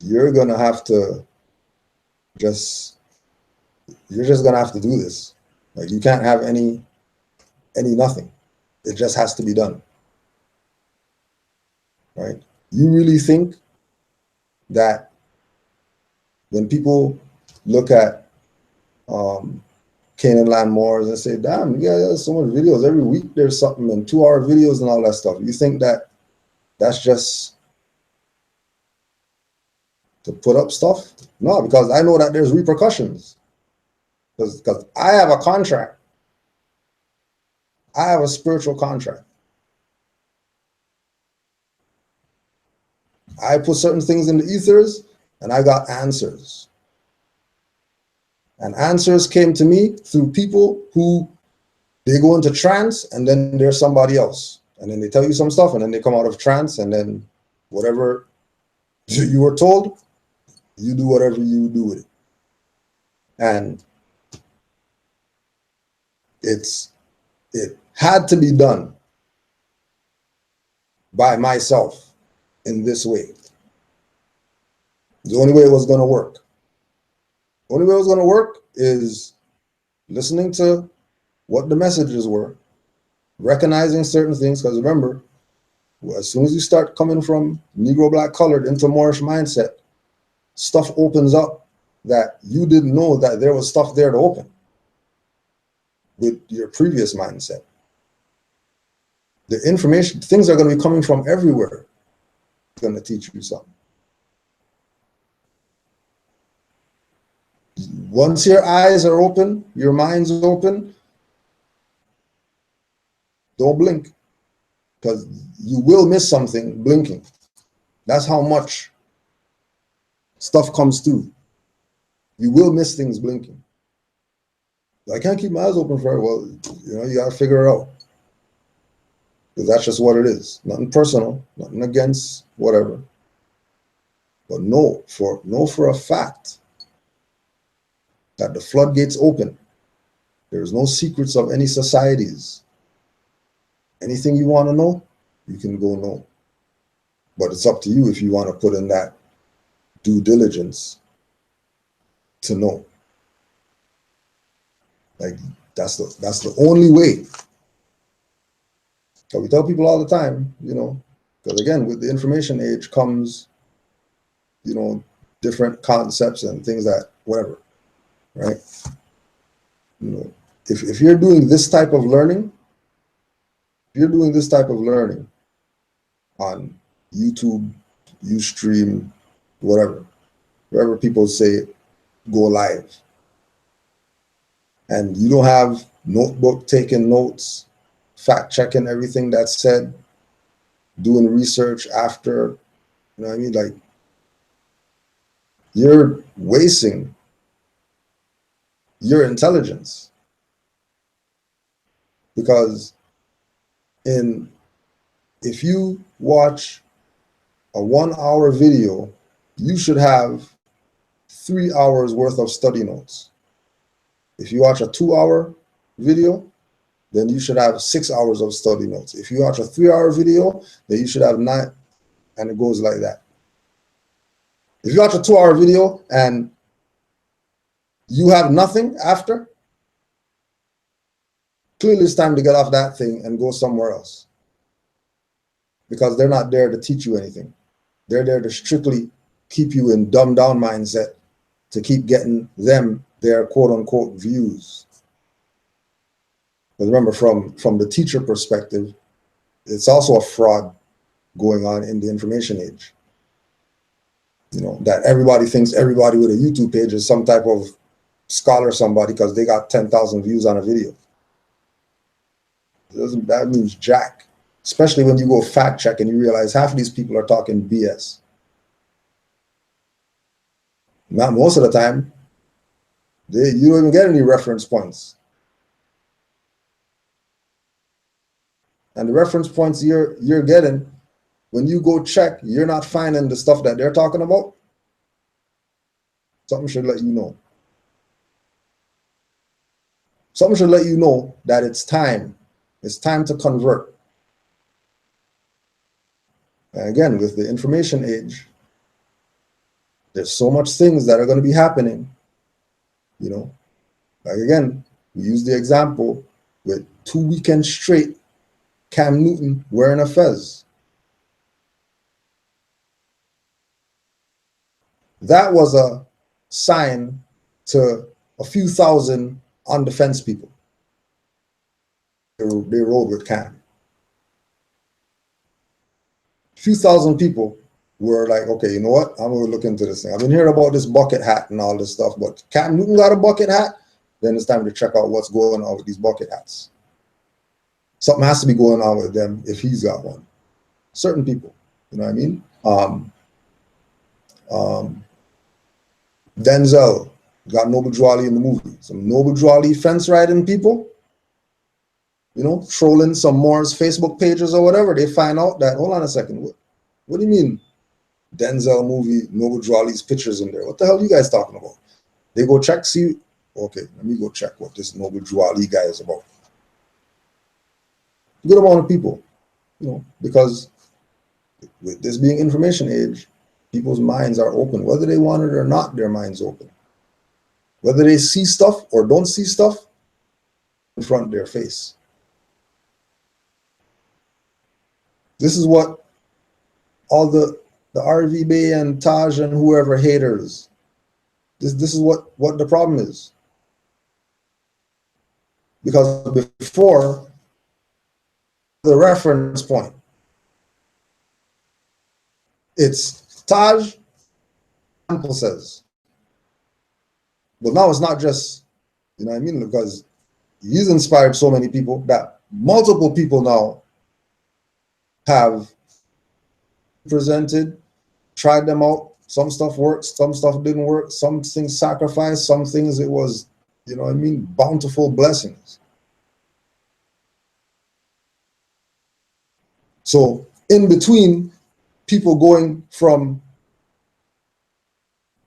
you're going to have to you're just going to have to do this. Like, you can't have any nothing. It just has to be done. Right? You really think that when people look at Canaanland Moors and say, damn, yeah, there's so much videos. Every week there's something, and 2-hour videos and all that stuff. You think that that's just to put up stuff? No, because I know that there's repercussions. Because I have a contract. I have a spiritual contract. I put certain things in the ethers and I got answers. And answers came to me through people who they go into trance and then they're somebody else. And then they tell you some stuff and then they come out of trance and then whatever you were told, you do whatever you do with it. And it had to be done by myself in this way. The only way it was going to work. The only way it was going to work is listening to what the messages were, recognizing certain things, because remember, as soon as you start coming from Negro, black, colored into Moorish mindset, stuff opens up that you didn't know that there was stuff there to open with your previous mindset. The information, things are going to be coming from everywhere. It's going to teach you something. Once your eyes are open, your mind's open, don't blink, because you will miss something blinking. That's how much stuff comes through. You will miss things blinking. I can't keep my eyes open for it. Well, you got to figure it out. Because that's just what it is. Nothing personal, nothing against whatever. But know for a fact that the floodgates open. There's no secrets of any societies. Anything you want to know, you can go know. But it's up to you if you want to put in that due diligence to know. Like, that's the only way. So we tell people all the time, because again, with the information age comes, different concepts and things that, whatever, right? If you're doing this type of learning, on YouTube, Ustream, whatever, wherever people say go live. And you don't have notebook taking notes, fact checking everything that's said, doing research after, you know what I mean? Like, you're wasting your intelligence. Because if you watch a 1 hour video, you should have 3 hours worth of study notes. If you watch a 2 hour video, then you should have 6 hours of study notes. If you watch a 3 hour video, then you should have 9, and it goes like that. If you watch a 2 hour video and you have nothing after, clearly it's time to get off that thing and go somewhere else. Because they're not there to teach you anything. They're there to strictly keep you in dumbed down mindset, to keep getting them their quote unquote views. But remember, from the teacher perspective, it's also a fraud going on in the information age. You know, that everybody thinks everybody with a YouTube page is some type of scholar somebody because they got 10,000 views on a video. That means jack. Especially when you go fact check and you realize half of these people are talking BS. Not most of the time, you don't even get any reference points. And the reference points you're getting, when you go check, you're not finding the stuff that they're talking about. Something should let you know. Something should let you know that it's time. It's time to convert. And again, with the information age, there's so much things that are going to be happening. You know, like again, we use the example with 2 weekends straight, Cam Newton wearing a fez. That was a sign to a few thousand on the fence people. They rode with Cam. A few thousand people were like, okay, you know what? I'm going to look into this thing. I've been hearing about this bucket hat and all this stuff, but Cam Newton got a bucket hat? Then it's time to check out what's going on with these bucket hats. Something has to be going on with them if he's got one. Certain people, you know what I mean? Denzel got Noble Drew Ali in the movie. Some Noble Drew Ali fence riding people, you know, trolling some Moore's Facebook pages or whatever. They find out that, hold on a second, what do you mean Denzel movie, Noble Drew Ali's pictures in there? What the hell are you guys talking about? They go check, see, okay, let me go check what this Noble Drew Ali guy is about. Good amount of people, you know, because with this being information age, people's minds are open. Whether they want it or not, their minds open. Whether they see stuff or don't see stuff in front of their face. This is what all the RV Bay and Taj and whoever haters, this is what the problem is. Because before the reference point, it's Taj, example says. But now it's not just, you know what I mean? Because he's inspired so many people that multiple people now have presented, tried them out. Some stuff worked, some stuff didn't work, some things sacrificed, some things it was, you know what I mean, bountiful blessings. So in between people going from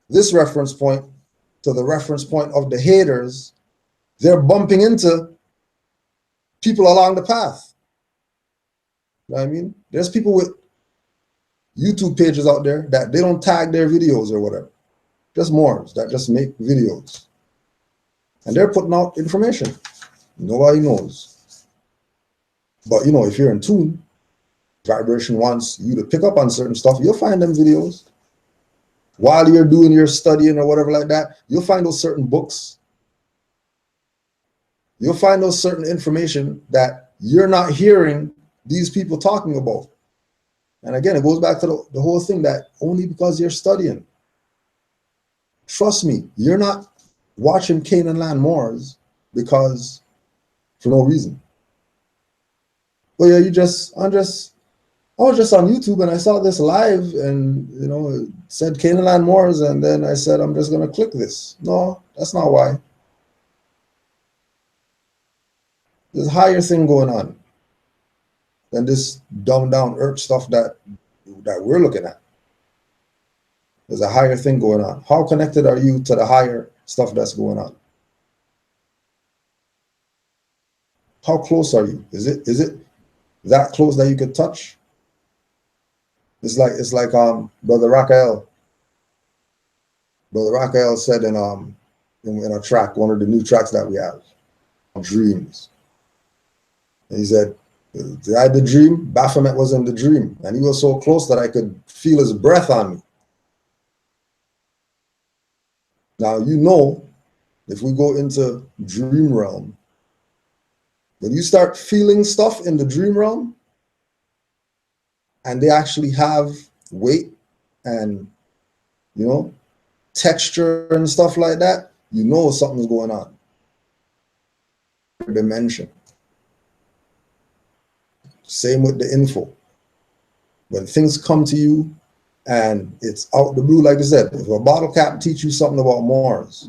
this reference point to the reference point of the haters, they're bumping into people along the path. You know what I mean? There's people with YouTube pages out there that they don't tag their videos or whatever. Just Moors that just make videos. And they're putting out information. Nobody knows. But you know, if you're in tune, vibration wants you to pick up on certain stuff, you'll find them videos. While you're doing your studying or whatever like that, you'll find those certain books. You'll find those certain information that you're not hearing these people talking about. And again, it goes back to the whole thing that only because you're studying. Trust me, you're not watching Canaanland Moors because for no reason. Well, yeah, I was just on YouTube and I saw this live and, it said Canaanland Moors and then I said, I'm just going to click this. No, that's not why. There's a higher thing going on than this dumbed down earth stuff that we're looking at. There's a higher thing going on. How connected are you to the higher stuff that's going on? How close are you? Is it that close that you could touch? It's like Brother Raquel. Brother Raquel said in a track, one of the new tracks that we have, Dreams. And he said, I had the dream, Baphomet was in the dream, and he was so close that I could feel his breath on me. Now, if we go into dream realm, when you start feeling stuff in the dream realm, and they actually have weight and, texture and stuff like that, something's going on. Dimension. Same with the info. When things come to you and it's out the blue, like I said, if a bottle cap teach you something about Mars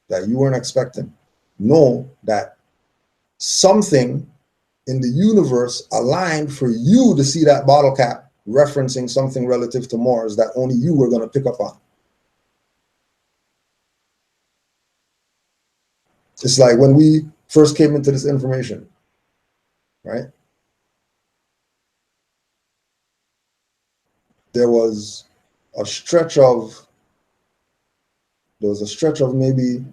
that you weren't expecting, know that something in the universe aligned for you to see that bottle cap referencing something relative to Mars that only you were going to pick up on. It's like when we first came into this information, right? There was a stretch of maybe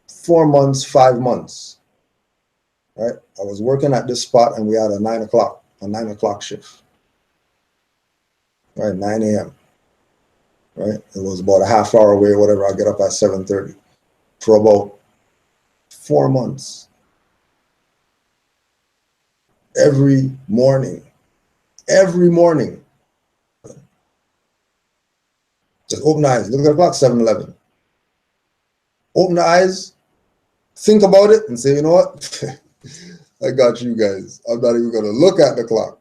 4 months, 5 months, right? I was working at this spot and we had a 9 o'clock shift, right? 9 a.m., right? It was about a half hour away, whatever. I get up at 7:30 for about 4 months. Every morning, just open the eyes, look at the clock, 7:11. Open the eyes, think about it, and say, you know what? I got you guys. I'm not even going to look at the clock.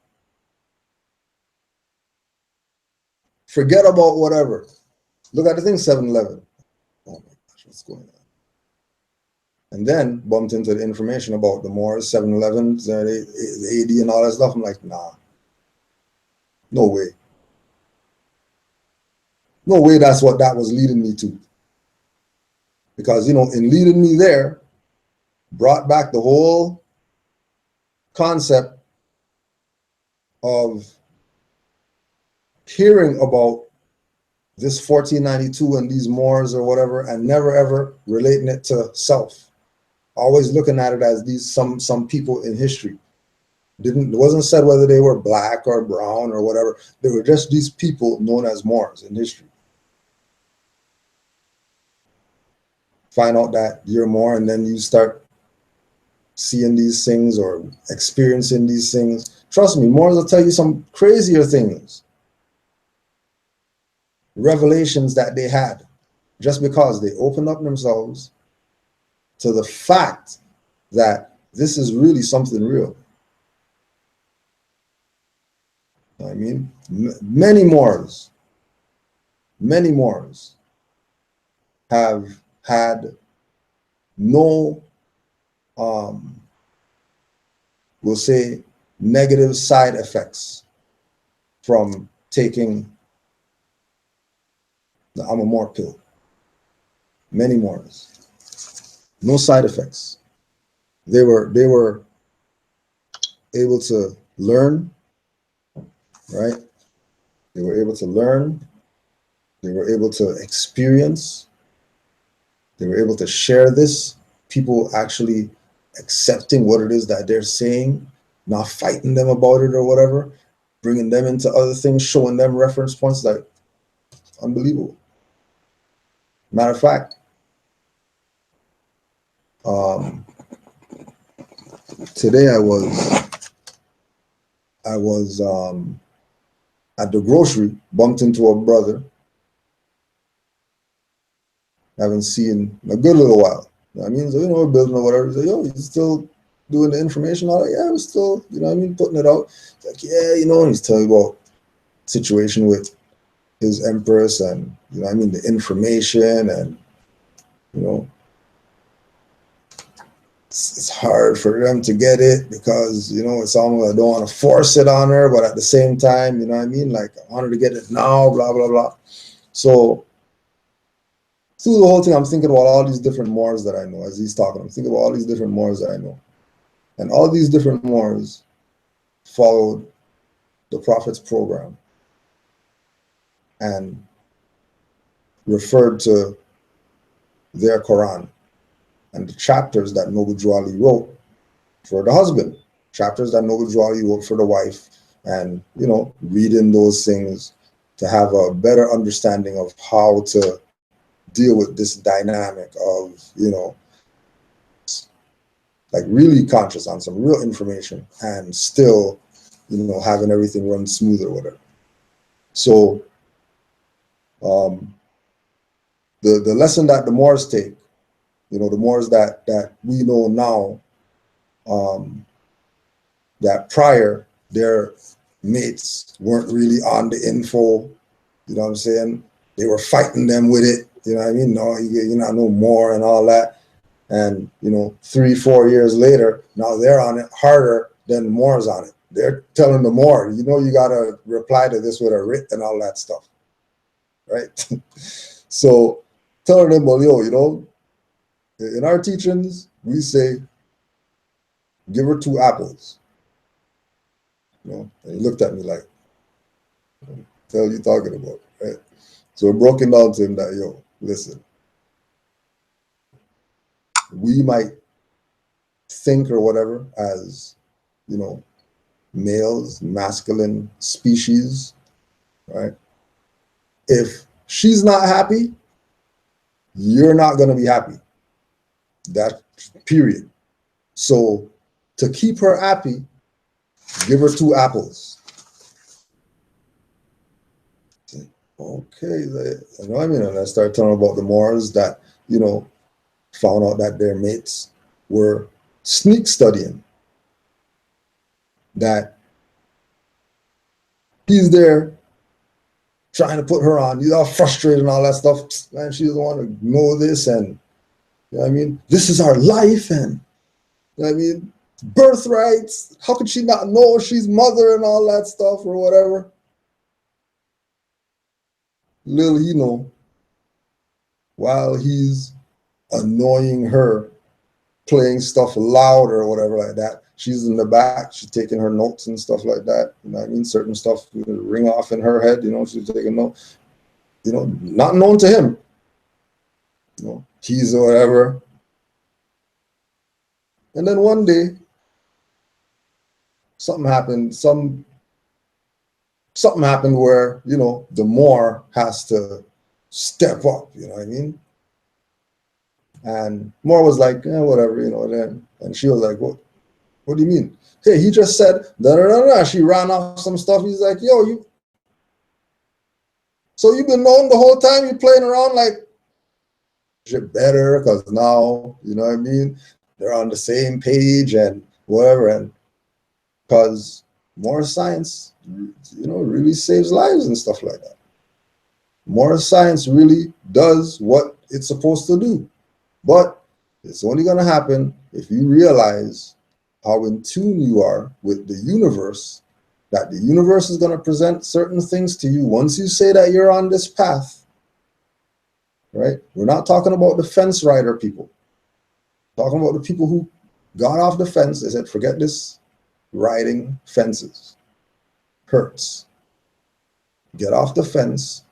Forget about whatever. Look at the thing, 7:11. Oh my gosh, what's going on? And then bumped into the information about the Moors, 7-Eleven, the AD and all that stuff. I'm like, nah, no way. No way that's what that was leading me to. Because, in leading me there, brought back the whole concept of hearing about this 1492 and these Moors or whatever, and never ever relating it to self. Always looking at it as these some people in history. It wasn't said whether they were black or brown or whatever. They were just these people known as Moors in history. Find out that you're Moor, and then you start seeing these things or experiencing these things. Trust me, Moors will tell you some crazier things. Revelations that they had just because they opened up themselves to the fact that this is really something real. I mean, many Moors have had no, we'll say, negative side effects from taking the I'm a Moor pill. Many Moors. No side effects. They were able to learn, right? They were able to learn. They were able to experience. They were able to share this. People actually accepting what it is that they're saying, not fighting them about it or whatever, bringing them into other things, showing them reference points, like unbelievable. Matter of fact, Um, today I was at the grocery, bumped into a brother I haven't seen in a good little while. You know what I mean? So, you know, we're building or whatever. He's like, yo, he's still doing the information. All that. Yeah, we're still, you know what I mean, putting it out. He's like, yeah, you know, and he's telling me about situation with his empress and, you know what I mean, the information and, you know, it's hard for them to get it because, you know, it's almost, I don't want to force it on her, but at the same time, you know what I mean? Like, I want her to get it now, blah, blah, blah. So through the whole thing, I'm thinking about all these different Moors that I know as he's talking. I'm thinking about all these different Moors that I know. And all these different Moors followed the Prophet's program and referred to their Quran and the chapters that Noble Drew Ali wrote for the husband, chapters that Noble Drew Ali wrote for the wife, and, you know, reading those things to have a better understanding of how to deal with this dynamic of, you know, like really conscious on some real information and still, you know, having everything run smooth or whatever. So the lesson that the Moors take, you know, the Moors that we know now, that prior their mates weren't really on the info, you know what I'm saying? They were fighting them with it, you know what I mean? No, you not know more and all that. And, you know, 3-4 years later, now they're on it harder than the Moors on it. They're telling the Moor, you know, you got to reply to this with a writ and all that stuff, right? So telling them, well, yo, you know, in our teachings, we say, give her 2 apples. You know, and he looked at me like, what the hell are you talking about, right? So we're broken down to him that, yo, listen, we might think or whatever as, you know, males, masculine species, right? If she's not happy, you're not going to be happy. That period. So to keep her happy, give her 2 apples. Okay, you know what I mean? And I started telling about the Moors that, you know, found out that their mates were sneak studying. That he's there trying to put her on. He's all frustrated and all that stuff. Man, she doesn't want to know this. And, you know what I mean? This is our life. And, you know what I mean? Birthrights. How could she not know she's mother and all that stuff or whatever? Little he know, while he's annoying her, playing stuff loud or whatever like that, she's in the back, she's taking her notes and stuff like that. You know what I mean? Certain stuff ring off in her head, you know, she's taking notes, you know, not known to him. You know, keys or whatever. And then one day, something happened. Something happened where, you know, the Moor has to step up. You know what I mean? And Moore was like, yeah, whatever, you know. And she was like, what do you mean? Hey, he just said da da da da. She ran off some stuff. He's like, yo, so you've been knowing the whole time you playing around like shit better because now, you know what I mean? They're on the same page and whatever. And because more science, you know, really saves lives and stuff like that. More science really does what it's supposed to do. But it's only going to happen if you realize how in tune you are with the universe, that the universe is going to present certain things to you once you say that you're on this path, right? We're not talking about the fence rider people. We're talking about the people who got off the fence. They said, forget this riding fences. Hurts. Get off the fence,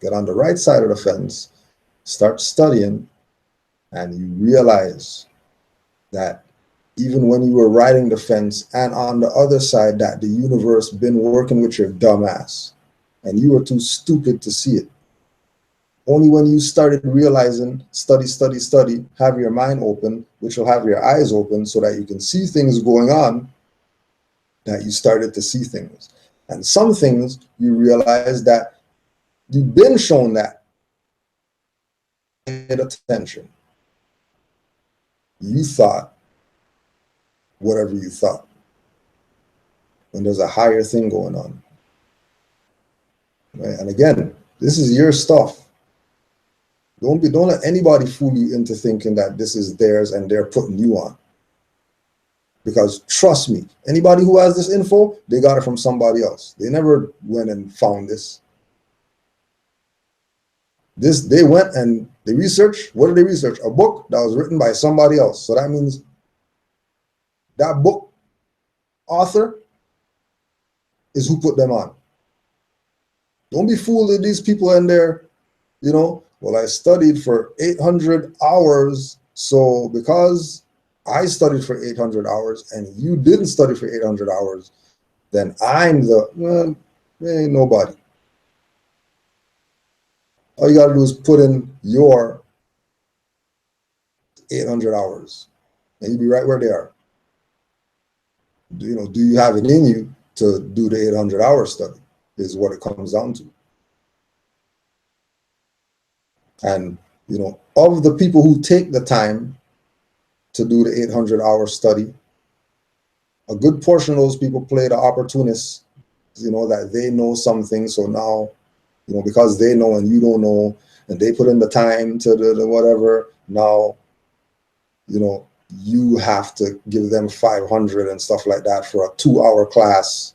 get on the right side of the fence, start studying, and you realize that even when you were riding the fence and on the other side, that the universe been working with your dumb ass and you were too stupid to see it. Only when you started realizing, study, study, study, have your mind open, which will have your eyes open so that you can see things going on, that you started to see things. And some things you realize that you've been shown that. Paid attention. You thought whatever you thought. And there's a higher thing going on. Right? And again, this is your stuff. Don't let anybody fool you into thinking that this is theirs and they're putting you on. Because trust me, anybody who has this info, they got it from somebody else. They never went and found this. They went and they researched. What did they research? A book that was written by somebody else. So that means that book author is who put them on. Don't be fooled with these people in there, you know, well, I studied for 800 hours. So because I studied for 800 hours and you didn't study for 800 hours, then I'm well, ain't nobody. All you got to do is put in your 800 hours and you'll be right where they are. Do you have it in you to do the 800-hour study is what it comes down to. And, of the people who take the time to do the 800-hour study, a good portion of those people play the opportunists, that they know something. So now, because they know and you don't know, and they put in the time to the whatever, now, you have to give them 500 and stuff like that for a 2-hour class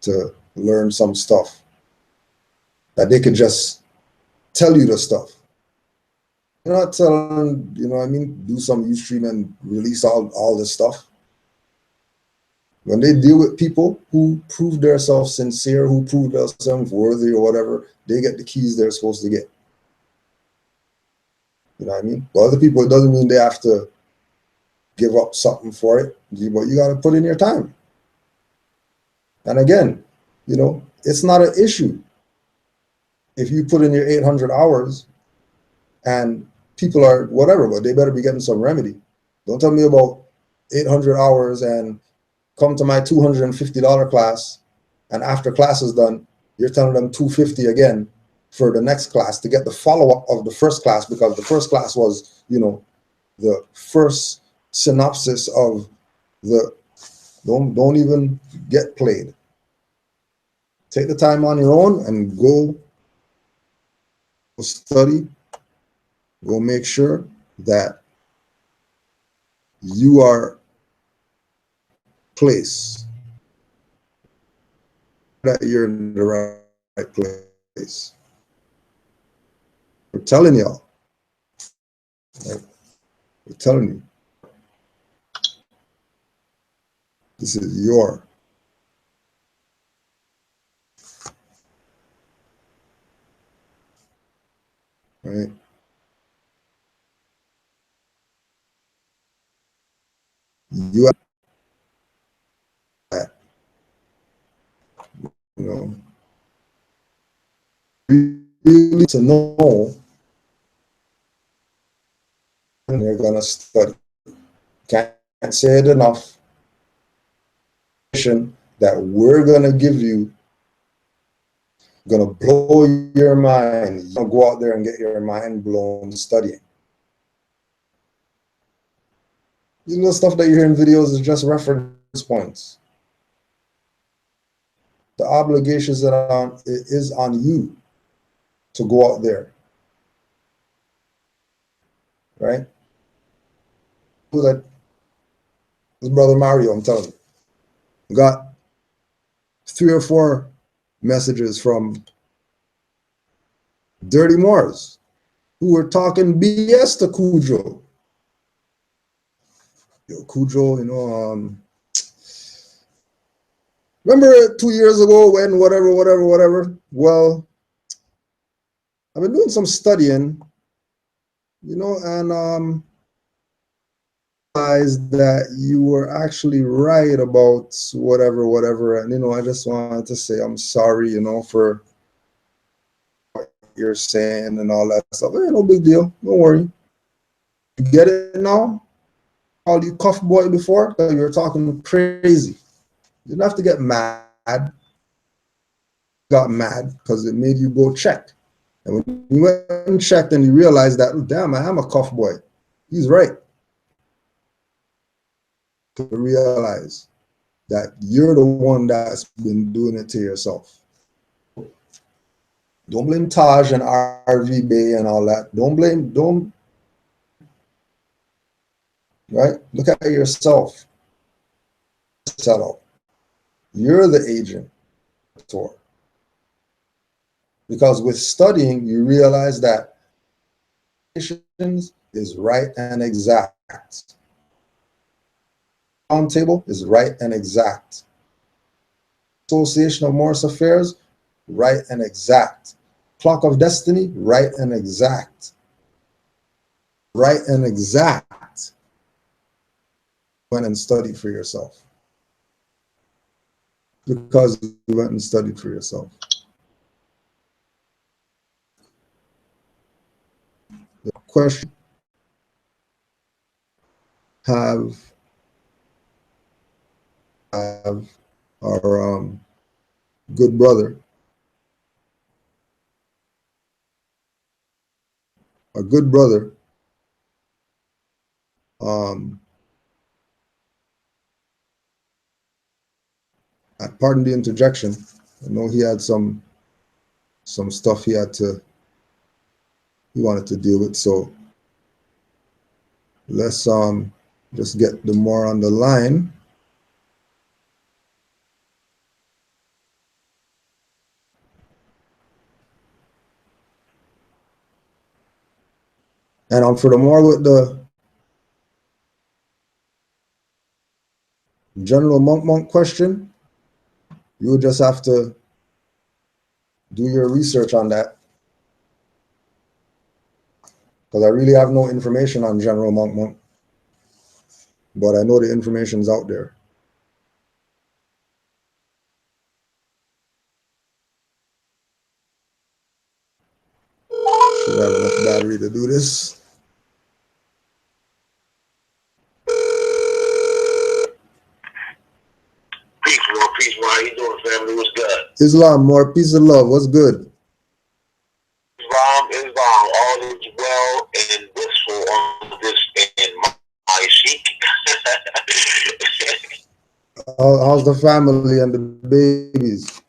to learn some stuff that they could just tell you the stuff. You're not telling, do some Ustream and release all this stuff. When they deal with people who prove themselves sincere, who prove themselves worthy or whatever, they get the keys they're supposed to get. You know what I mean? But other people, it doesn't mean they have to give up something for it, but you got to put in your time. And again, it's not an issue if you put in your 800 hours and people are whatever, but they better be getting some remedy. Don't tell me about 800 hours and come to my $250 class, and after class is done, you're telling them $250 again for the next class to get the follow-up of the first class, because the first class was, the first synopsis of the, don't even get played. Take the time on your own and go study, go make sure that you are place, that you're in the right place. We're telling y'all. Right? We're telling you. This is your right. You have that, really to know, and they're gonna study. Can't say it enough. That we're gonna give you, gonna blow your mind. You're gonna go out there and get your mind blown studying. The stuff that you hear in videos is just reference points. The obligations that is on you to go out there, right? Who's that? His brother Mario, I'm telling you. Got 3 or 4 messages from Dirty Moors who were talking BS to Cujo. Yo, Cujo, remember 2 years ago when whatever. Well, I've been doing some studying, and realized that you were actually right about whatever. And, I just wanted to say I'm sorry, for you're saying and all that stuff. Hey, no big deal. Don't worry. You get it now? Called you cuff boy before because you were talking crazy. You didn't have to get mad. Got mad because it made you go check. And when you went and checked and you realized that, oh, damn, I am a cuff boy. He's right. To realize that you're the one that's been doing it to yourself. Don't blame Taj and RV Bay and all that. Don't, right? Look at yourself. Settle. You're the agent. Because with studying, you realize that is right and exact. Round table is right and exact. Association of Morris Affairs, right and exact. Clock of Destiny, right and exact. Right and exact. Went and studied for yourself. Because you went and studied for yourself. The question have our good brother, pardon the interjection. I know he had some stuff he wanted to deal with. So let's just get the more on the line. And for the more with the general monk question, you would just have to do your research on that. Because I really have no information on general monk, but I know the information's out there. Should have enough battery to do this. Peace, how you doing, family? What's good? Islam, more peace and love. What's good? Islam, all is well and blissful on this in my sheik. How's the family and the babies?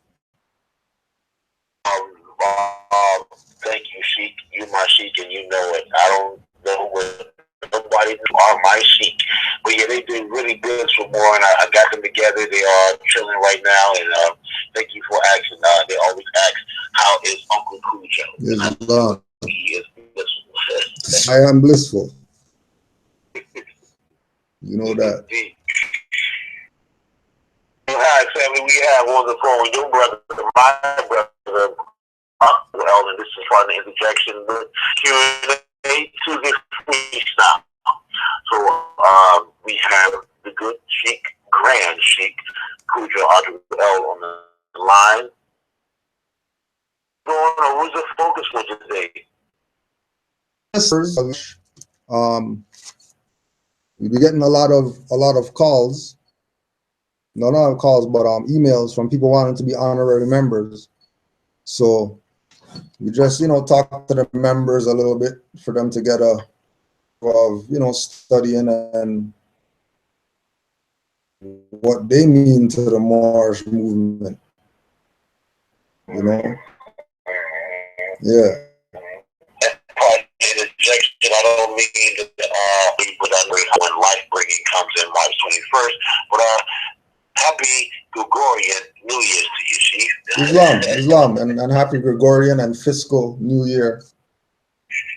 Thank you, Sheik. You my Sheik, and you know it. I don't know what nobody are my Sheik, but yeah, they did really good for more, and I got them together. They are chilling right now, and thank you for asking. They always ask, "How is Uncle Cujo?" Islam. He is blissful. I am blissful. You know that. Hi, family. We have on the phone your brother, my brother, and this is part of the interjection with Q&A to this freestyle. So we have the good Sheik, Grand Sheik, Cujo L on the line. What's the focus for today? We'll be getting a lot of calls. No, not calls, but emails from people wanting to be honorary members. So we just, talk to the members a little bit for them to get studying and what they mean to the Moorish movement. Yeah. Interjection. I don't mean that people that when life bringing comes in March 21st, but happy Gregorian New Year's to you, Chief. Islam, and happy Gregorian and fiscal New Year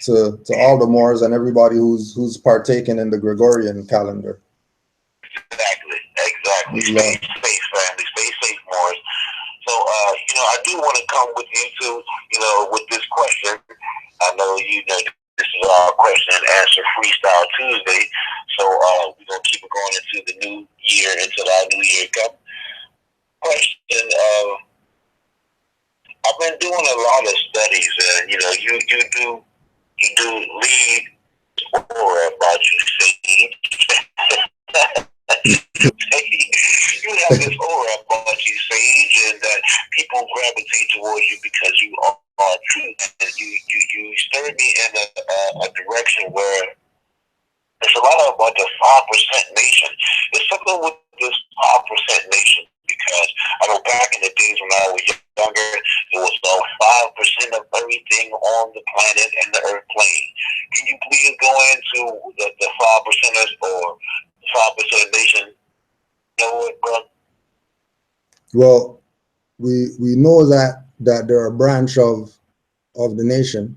to all the Moors and everybody who's partaking in the Gregorian calendar. Exactly. Stay safe, family. Stay safe, Moors. So, I do want to come with you too, with this question. I know this is our question and answer freestyle Tuesday. So we're gonna keep it going into the new year, until our new year comes. Question I've been doing a lot of studies, and you do lead aura about you, Sage. You have this aura about you, Sage, and that people gravitate towards you because you are truth. And you stirred me in a direction where there's a lot about the 5% nation. There's something with this 5% nation because I know back in the days when I was younger, it was about 5% of everything on the planet and the earth plane. Can you please go into the 5%ers or 5% nation? You know what, bro? Well, we know that they're a branch of the nation,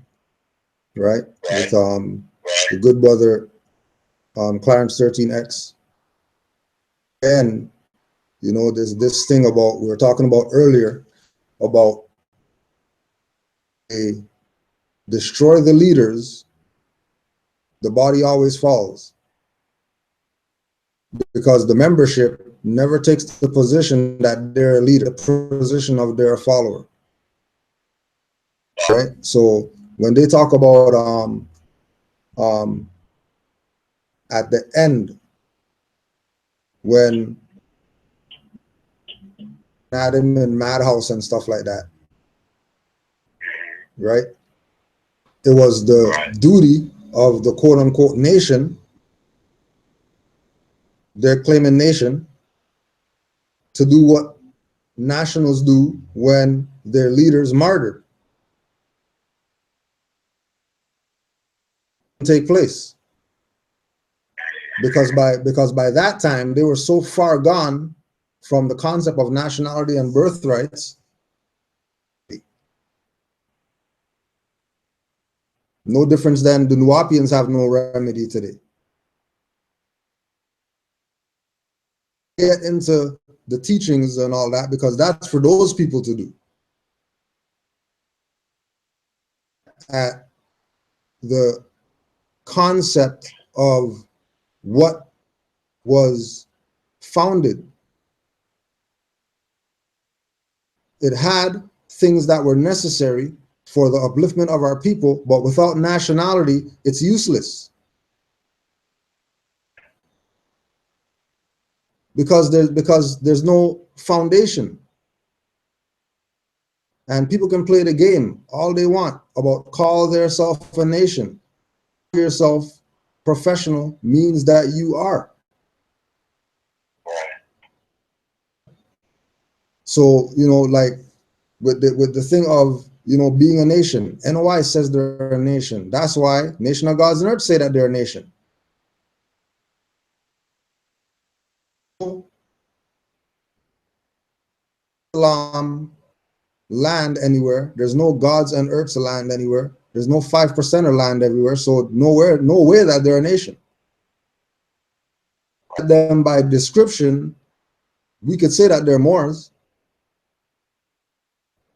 right? With the good brother Clarence 13X. And there's this thing about we were talking about earlier about destroy the leaders, the body always falls, because the membership never takes the position that they're a leader, the position of their follower, right? So when they talk about at the end, when Adam and Madhouse and stuff like that, right? It was the duty of the quote unquote nation, they're claiming nation, to do what nationals do when their leaders martyred take place. Because by that time they were so far gone from the concept of nationality and birthrights. No difference than the Nuwapians have no remedy today. Get into the teachings and all that because that's for those people to do. At the concept of what was founded, it had things that were necessary for the upliftment of our people, but without nationality, it's useless. Because there's no foundation. And people can play the game all they want about call themselves a nation. Yourself professional means that you are. So, like with the thing of, being a nation, NOI says they're a nation. That's why Nation of Gods and Earth say that they're a nation. Land anywhere. There's no gods and earth's land anywhere. There's no 5%er land everywhere. So no way that they're a nation. Them by description, we could say that they're Moors,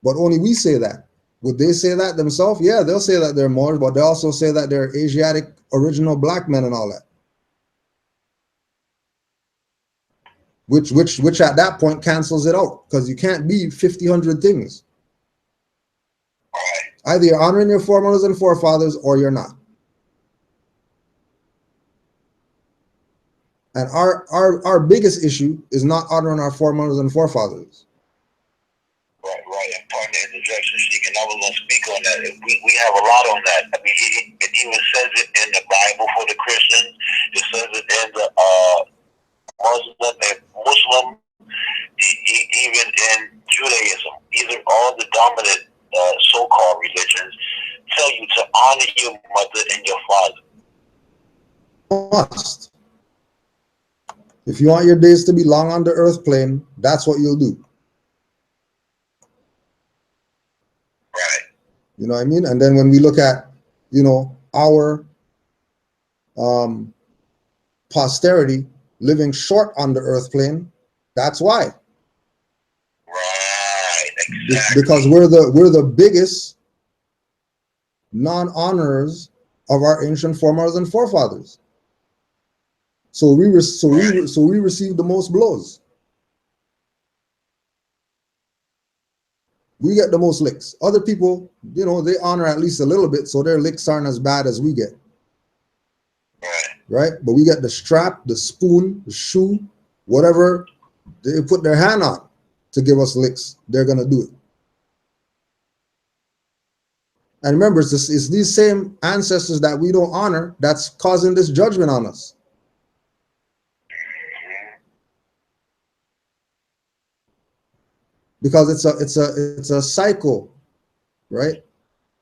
but only we say that. Would they say that themselves? Yeah, they'll say that they're Moors, but they also say that they're Asiatic original black men and all that. Which at that point cancels it out, because you can't be 50, 100 things. Either you're honoring your foremothers and forefathers or you're not. And our biggest issue is not honoring our foremothers and forefathers. Right. And part of the interjection, Sheik, and I was going to speak on that. We have a lot on that. I mean, it even says it in the Bible for the Christians. It says it in the Muslim, even in Judaism. These are all the dominant so-called religions. Tell you to honor your mother and your father. Must. If you want your days to be long on the earth plane, that's what you'll do. Right. You know what I mean? And then when we look at, our posterity living short on the earth plane, that's why. Right, exactly. Because we're the biggest non-honorers of our ancient foremothers and forefathers. So we receive the most blows. We get the most licks. Other people, you know, they honor at least a little bit, so their licks aren't as bad as we get. Right? But we get the strap, the spoon, the shoe, whatever they put their hand on to give us licks. They're going to do it. And remember, it's these same ancestors that we don't honor that's causing this judgment on us. Because it's a cycle, right?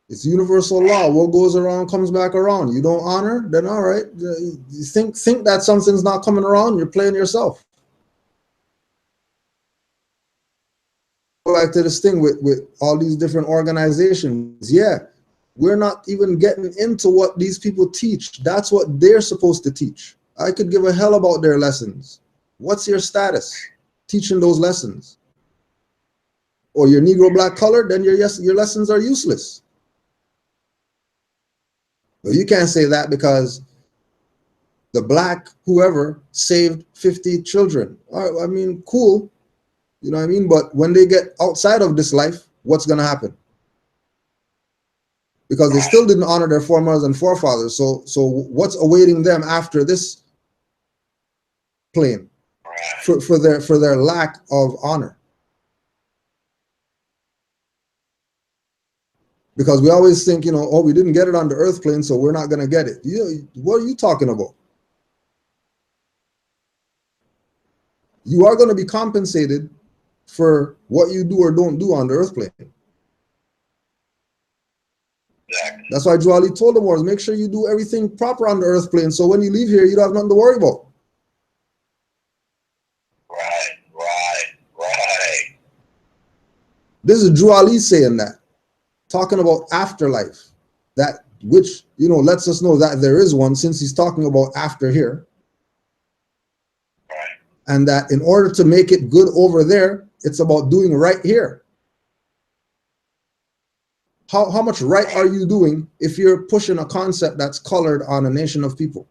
It's universal law. What goes around comes back around. You don't honor, then all right. You think that something's not coming around, you're playing yourself. Like to this thing with all these different organizations. Yeah, we're not even getting into what these people teach. That's what they're supposed to teach. I could give a hell about their lessons. What's your status teaching those lessons? Or you're Negro, black, colored, then your lessons are useless. But you can't say that because the black whoever saved 50 children. I mean, cool. You know what I mean? But when they get outside of this life, what's going to happen? Because they still didn't honor their foremothers and forefathers. So what's awaiting them after this plane for their lack of honor? Because we always think, you know, oh, we didn't get it on the earth plane, so we're not going to get it. What are you talking about? You are going to be compensated for what you do or don't do on the earth plane. Exactly. That's why Drew Ali told the Moors, make sure you do everything proper on the earth plane, so when you leave here, you don't have nothing to worry about. Right. This is Drew Ali saying that, talking about afterlife, that which, you know, lets us know that there is one, since he's talking about after here. Right. And that in order to make it good over there, it's about doing right here. How much right are you doing if you're pushing a concept that's colored on a nation of people?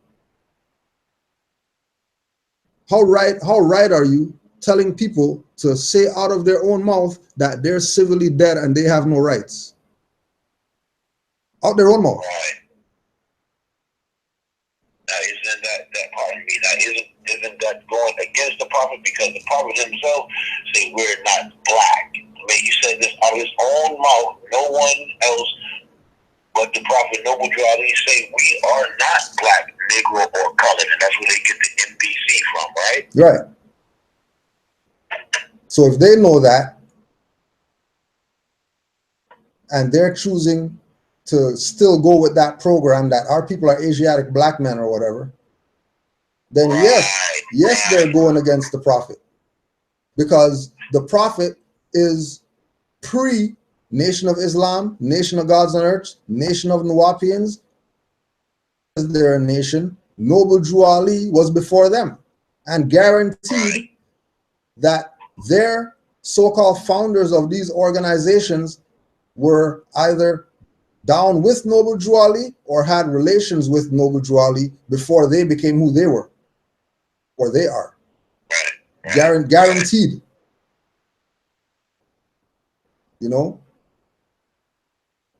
How right are you telling people to say out of their own mouth that they're civilly dead and they have no rights? Out their own mouth. Right. Now, isn't that part of me? Now, isn't that going against the prophet? Because the prophet himself say we're not black. I mean, he said this out of his own mouth. No one else but the prophet Noble Drew Ali say we are not black, Negro, or colored, and that's where they get the NBC from, right? Right. So if they know that, and they're choosing to still go with that program that our people are Asiatic black men or whatever, then yes, they're going against the prophet. Because the prophet is pre-Nation of Islam, Nation of Gods on Earth, Nation of Nuwapians. Is their nation. Noble Drew Ali was before them, and guaranteed that their so-called founders of these organizations were either down with Noble Drew Ali or had relations with Noble Drew Ali before they became who they were or they are. Guaranteed. You know?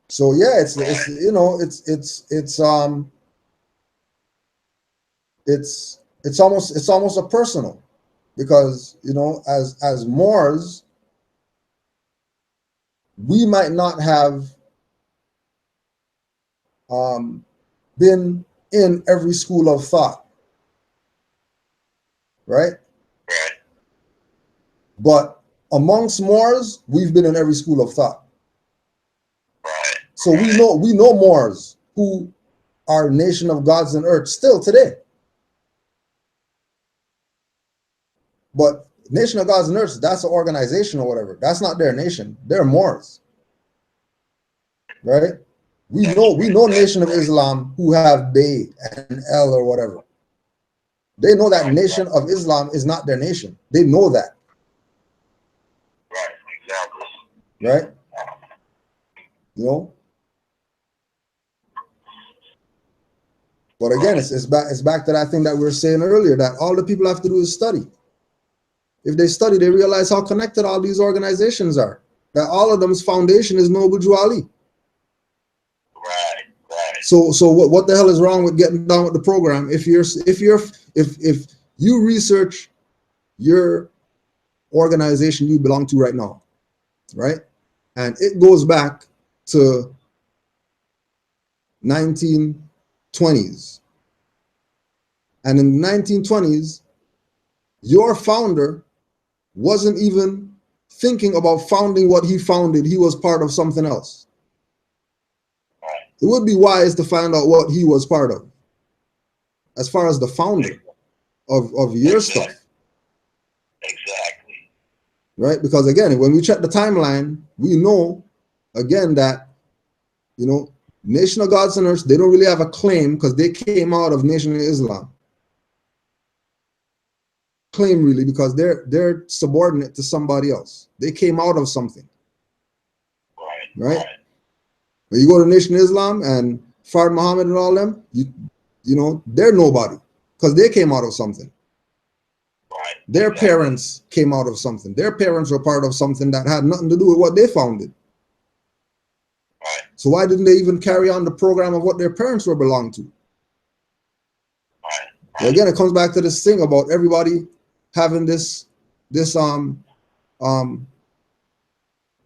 So yeah, it's you know, it's almost a personal, because, you know, as Moors, we might not have been in every school of thought, right? But amongst Moors, we've been in every school of thought. So we know Moors who are nation of gods and earth still today. But Nation of Gods and Earth, that's an organization or whatever. That's not their nation. They're Moors. Right? We know Nation of Islam who have Bay and L or whatever. They know that Nation of Islam is not their nation. They know that. Right, exactly. Right? You know? But again, it's back to that thing that we were saying earlier, that all the people have to do is study. If they study, they realize how connected all these organizations are. that all of them's foundation is Noble Drew Ali. Right, right. So what the hell is wrong with getting down with the program? If you research your organization you belong to right now, right, and it goes back to 1920s, and in the 1920s, your founder wasn't even thinking about founding what he founded. He was part of something else. It would be wise to find out what he was part of as far as the founder of your stuff. Exactly. Right? Because again, when we check the timeline, we know again that, you know, Nation of Gods and Earth, they don't really have a claim because they came out of Nation of Islam. Claim really because they're subordinate to somebody else. They came out of something. Right? When you go to Nation of Islam and Fard Muhammad and all them, you know, they're nobody because they came out of something. Their parents came out of something. Their parents were part of something that had nothing to do with what they founded. So why didn't they even carry on the program of what their parents were belonged to? So again, it comes back to this thing about everybody having this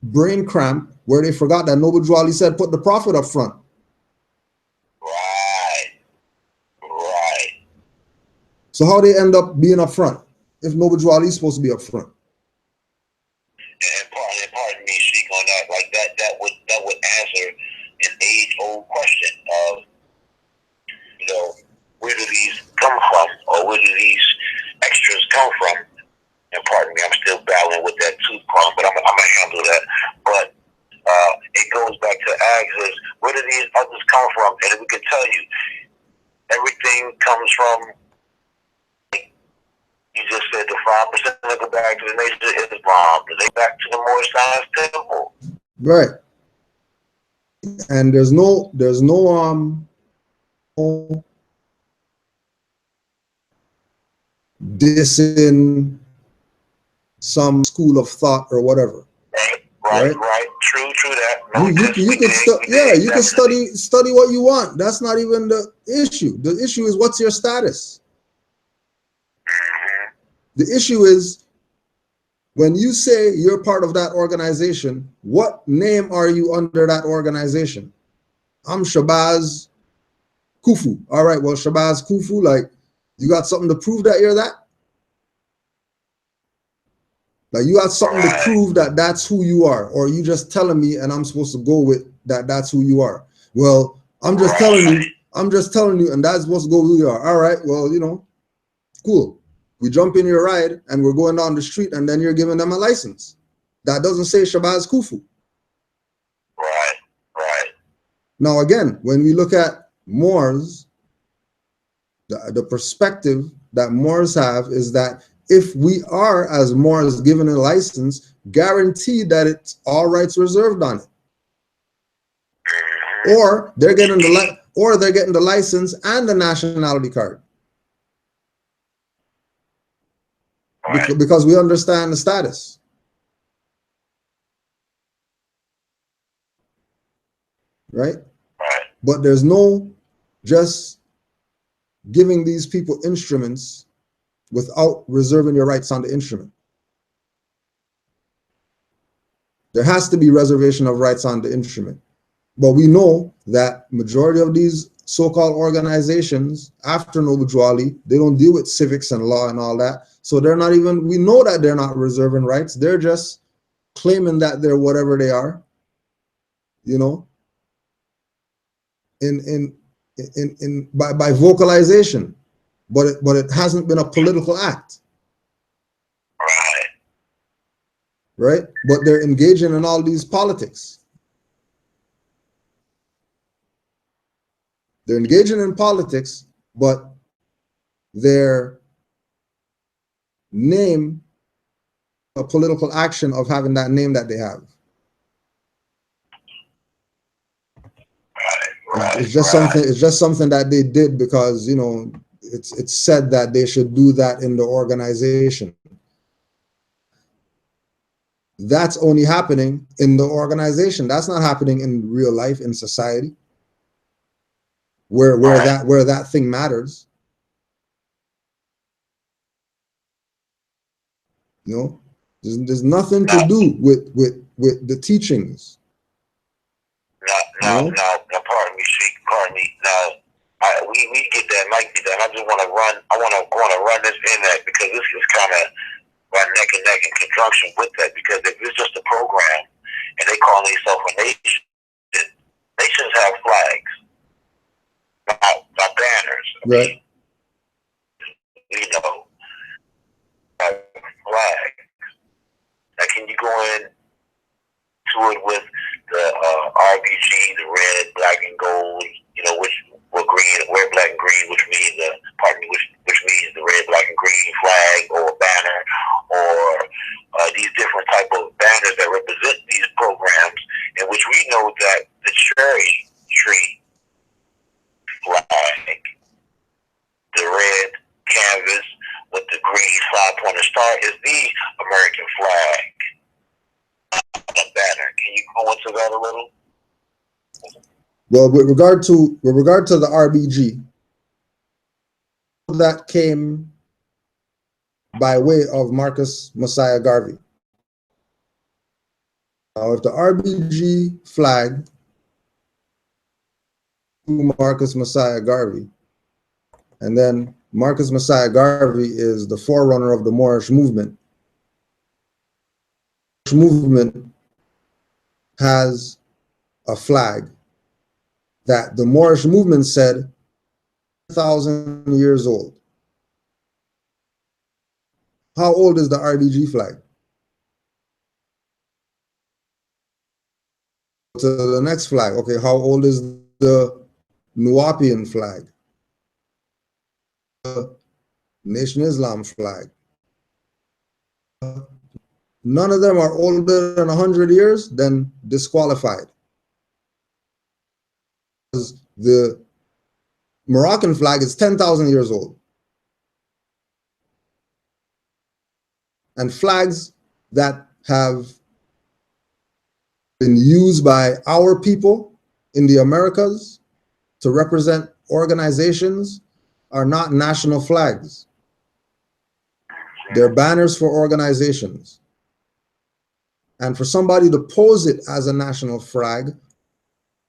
brain cramp where they forgot that Noble Drew Ali said, put the prophet up front. So how they end up being up front if Noble Drew Ali is supposed to be up front? And pardon me, Sheik, on that, like that would answer an age-old question of, you know, where do these come from, or where do these extras come from? And pardon me, I'm still battling with that tooth problem, but I'm gonna handle that. But it goes back to ask us, where do these others come from? And we can tell you, everything comes from. You just said the 5% go back to the Nation of Islam, they back to the Moorish Science Temple. Right. And there's no dissing some school of thought or whatever. Right. True that. No, you can study what you want. That's not even the issue. The issue is what's your status. The issue is when you say you're part of that organization, what name are you under that organization? I'm Shabazz Kufu. All right, well, Shabazz Kufu, like, you got something to prove that you're that? Like, you got something to prove that that's who you are, or are you just telling me and I'm supposed to go with that that's who you are? Well, I'm just telling you, and that's supposed to go who you are. All right, well, you know, cool. We jump in your ride and we're going down the street and then you're giving them a license. That doesn't say Shabazz Kufu. Right. Now, again, when we look at Moors, the perspective that Moors have is that if we are, as Moors, given a license, guaranteed that it's all rights reserved on it. Or they're getting the license and the nationality card. Because we understand the status. Right? But there's no just giving these people instruments without reserving your rights on the instrument. There has to be reservation of rights on the instrument. But we know that majority of these so-called organizations after Noble Drew Ali, they don't deal with civics and law and all that. So they're not even, we know that they're not reserving rights. They're just claiming that they're whatever they are, you know, by vocalization, but it hasn't been a political act. Right? But they're engaging in all these politics. They're engaging in politics, but their name, a political action of having that name that they have. It's just something that they did because, you know, it's said that they should do that in the organization. that's only happening in the organization. That's not happening in real life, in society, where that thing matters. You know, there's nothing to do with the teachings. Now, pardon me, Sheik, pardon me. Now, we get that, Mike get that. I just want to run this in that, because this is kind of right neck and neck in conjunction with that. Because if it's just a program and they call themselves a nation, nations have flags, not banners. Right. You know, flags. Now, can you go into it with the RBG, the red, black, and gold? You know, what green, red, black, and green, which means which means the red, black, and green flag or banner, or these different type of banners that represent these programs, in which we know that the cherry tree flag, the red canvas with the green 5-pointed star, is the American flag. Banner. Can you go into that a little? Well, with regard to the RBG, that came by way of Marcus Messiah Garvey. Now, if the RBG flag, Marcus Messiah Garvey, and then Marcus Messiah Garvey is the forerunner of the Moorish movement. The Moorish movement has a flag that the Moorish movement said 1,000 years old. How old is the RBG flag? To the next flag. Okay, how old is the Nuwapian flag? The Nation Islam flag? None of them are older than 100 years, then disqualified. The Moroccan flag is 10,000 years old. And flags that have been used by our people in the Americas to represent organizations are not national flags. They're banners for organizations. And for somebody to pose it as a national flag,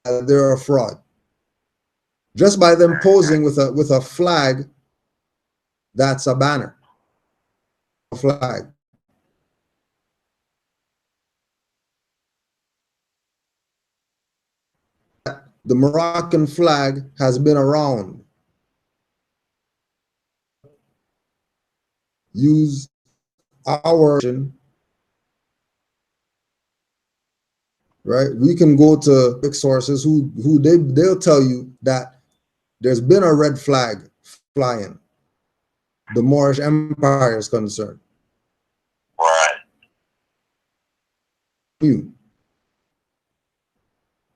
they're a fraud. Just by them posing with a flag that's a banner, a flag. The Moroccan flag has been around. Use our, right? We can go to big sources who they'll tell you that there's been a red flag flying. The Moorish Empire is concerned. Right. You.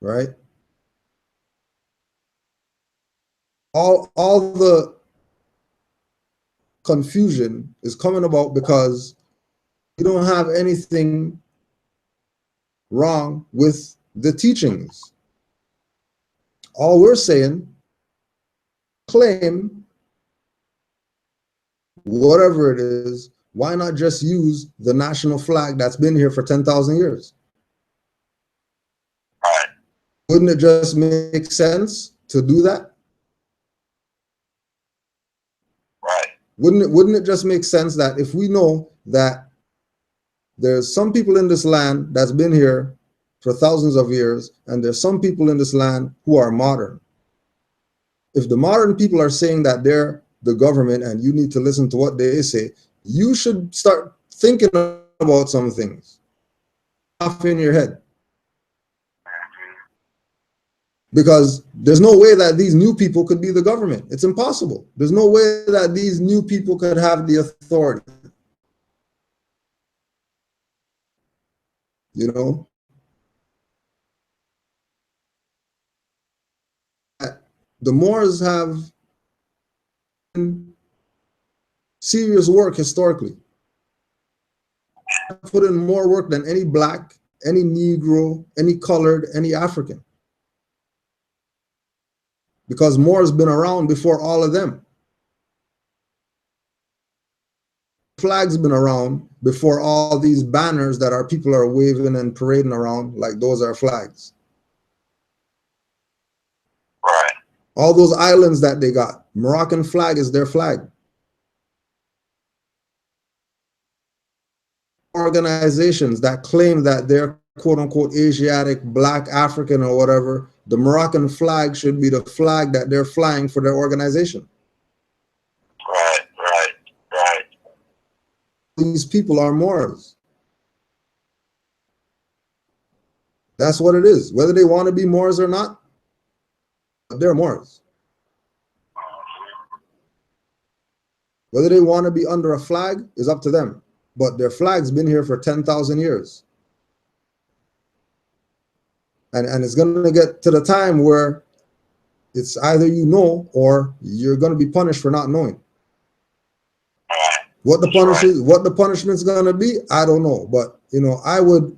Right? All the confusion is coming about because you don't have anything wrong with the teachings. All we're saying, claim whatever it is, why not just use the national flag that's been here for 10,000 years? Right. Wouldn't it just make sense to do that? Right. Wouldn't it just make sense that if we know that there's some people in this land that's been here for thousands of years, and there's some people in this land who are modern. If the modern people are saying that they're the government and you need to listen to what they say, you should start thinking about some things off in your head. Because there's no way that these new people could be the government. It's impossible. There's no way that these new people could have the authority. You know? The Moors have serious work historically. put in more work than any black, any Negro, any colored, any African. Because Moors been around before all of them. Flags been around before all these banners that our people are waving and parading around like those are flags. Right. All those islands that they got, Moroccan flag is their flag. Organizations that claim that they're quote unquote Asiatic, black, African, or whatever, the Moroccan flag should be the flag that they're flying for their organization. Right. These people are Moors. That's what it is. Whether they want to be Moors or not, they're Moors. Whether they want to be under a flag is up to them. But their flag's been here for 10,000 years. And it's going to get to the time where it's either you know or you're going to be punished for not knowing. What the punishment's going to be, I don't know. But, you know, I would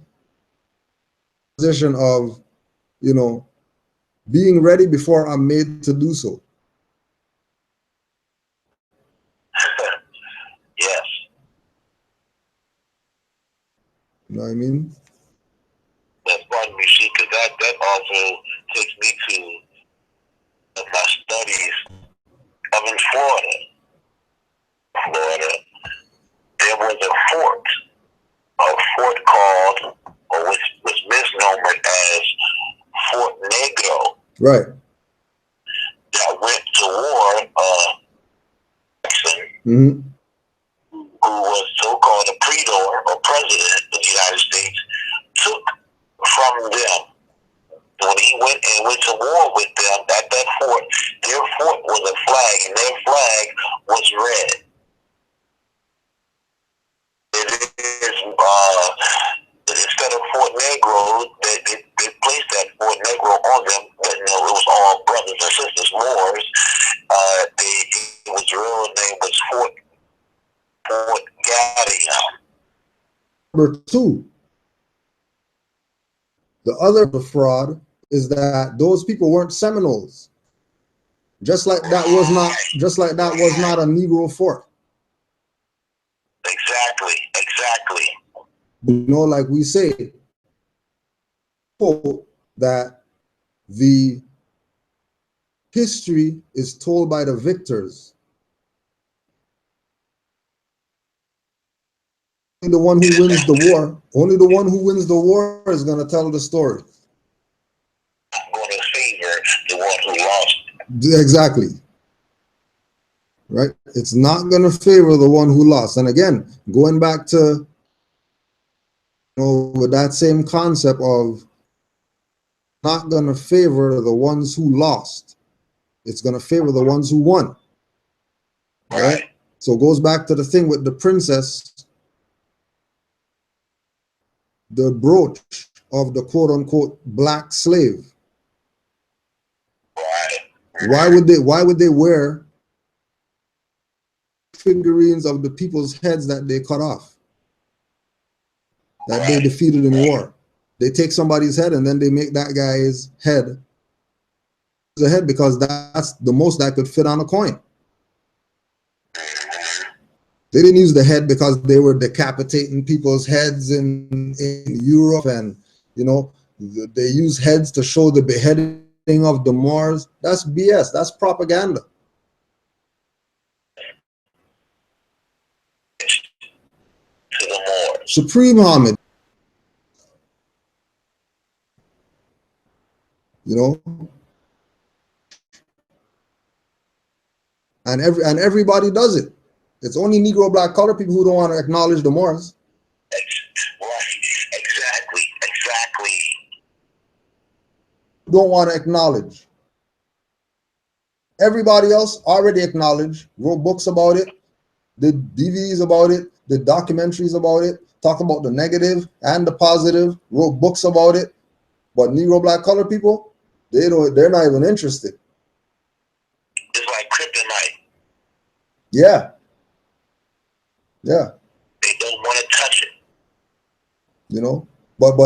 position of, you know, being ready before I'm made to do so. Yes. You know what I mean? That's pardon me, she, because that also takes me to my studies up in Florida. There was a fort called, or which was misnomered as Fort Negro. Right. That went to war. Jackson, Mm-hmm. who was so-called a praetor or president of the United States, took from them. When he went to war with them at that fort, their fort was a flag, and their flag was red. It is, instead of Fort Negro, they placed that Fort Negro on them, but you know, it was all brothers and sisters, Moors. It was the real name was Fort Gadding. Number two, the other fraud is that those people weren't Seminoles. Just like that was not a Negro fort. Exactly. You know, like we say, that the history is told by the victors. Only the one who wins the war is going to tell the story. Going to favor the one who lost. Exactly. Right? It's not going to favor the one who lost. And again, going back to, you know, with that same concept of not going to favor the ones who lost. It's going to favor the ones who won. Right? So it goes back to the thing with the princess, the brooch of the quote unquote black slave. Why would they wear figurines of the people's heads that they cut off, that they defeated in war? They take somebody's head and then they make that guy's head the head because that's the most that could fit on a coin. They didn't use the head because they were decapitating people's heads in Europe, and you know, they use heads to show the beheading of the Moors. That's BS. That's propaganda. To the Moors. Supreme homage. You know, and everybody does it. It's only Negro, black, colored people who don't want to acknowledge the Moors. Exactly. Don't want to acknowledge. Everybody else already acknowledged, wrote books about it, did DVDs about it, did documentaries about it, talk about the negative and the positive, wrote books about it. But Negro, black, colored people, they're not even interested. It's like kryptonite. Yeah. They don't want to touch it. you know. But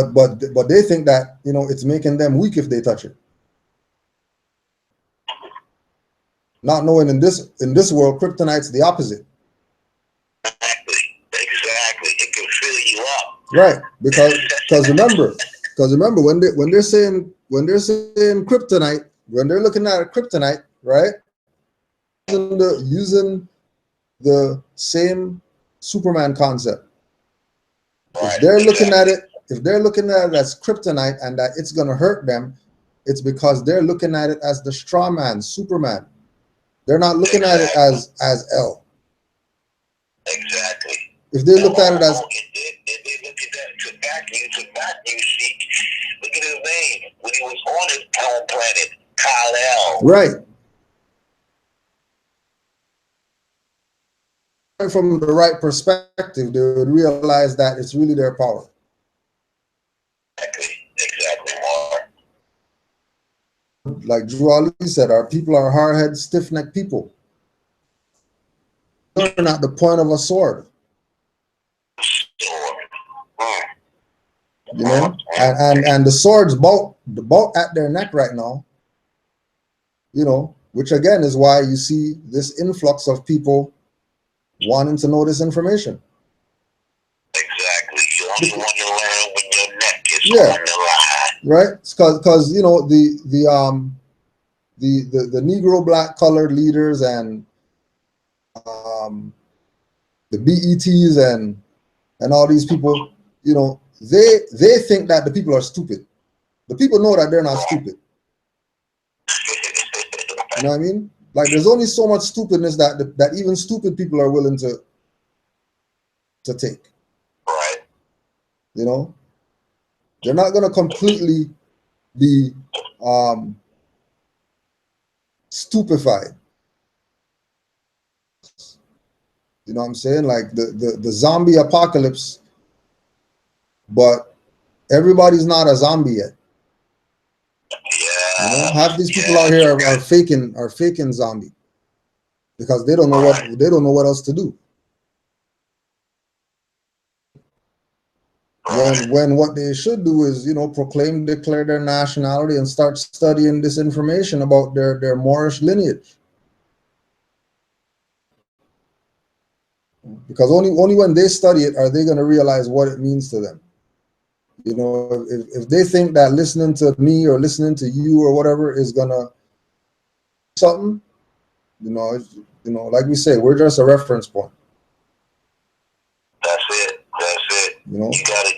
they think that, you know, it's making them weak if they touch it. Not knowing in this world, kryptonite's the opposite. Exactly. It can fill you up. Right, because remember when they're saying kryptonite, when they're looking at a kryptonite, right? Using the same Superman concept. Right, If they're looking at it as kryptonite and that it's gonna hurt them, it's because they're looking at it as the straw man, Superman. They're not looking at it as L. Exactly. If they look at it as if they look at that tobacco chic, look at his name when he was on his home planet, Kal-El. right. From the right perspective, they would realize that it's really their power. Exactly, Mark. Like Drew Ali said, our people are hard-headed, stiff-necked people. They're not the point of a sword. You know, and the sword's bout at their neck right now. You know, which again is why you see this influx of people wanting to know this information. Exactly. You only want to learn when your neck is on the line. Right? Because you know the Negro black colored leaders and the BETs and all these people, you know, they think that the people are stupid. The people know that they're not stupid. You know what I mean? Like there's only so much stupidness that even stupid people are willing to take. Right. You know? They're not gonna completely be stupefied. You know what I'm saying? Like the zombie apocalypse, but everybody's not a zombie yet. Yeah. You know, half these people out here are faking zombie because they don't know what else to do. When what they should do is, you know, declare their nationality and start studying this information about their Moorish lineage. Because only when they study it are they going to realize what it means to them. You know, if they think that listening to me or listening to you or whatever is gonna something, you know, like we say, we're just a reference point. That's it. You know, you gotta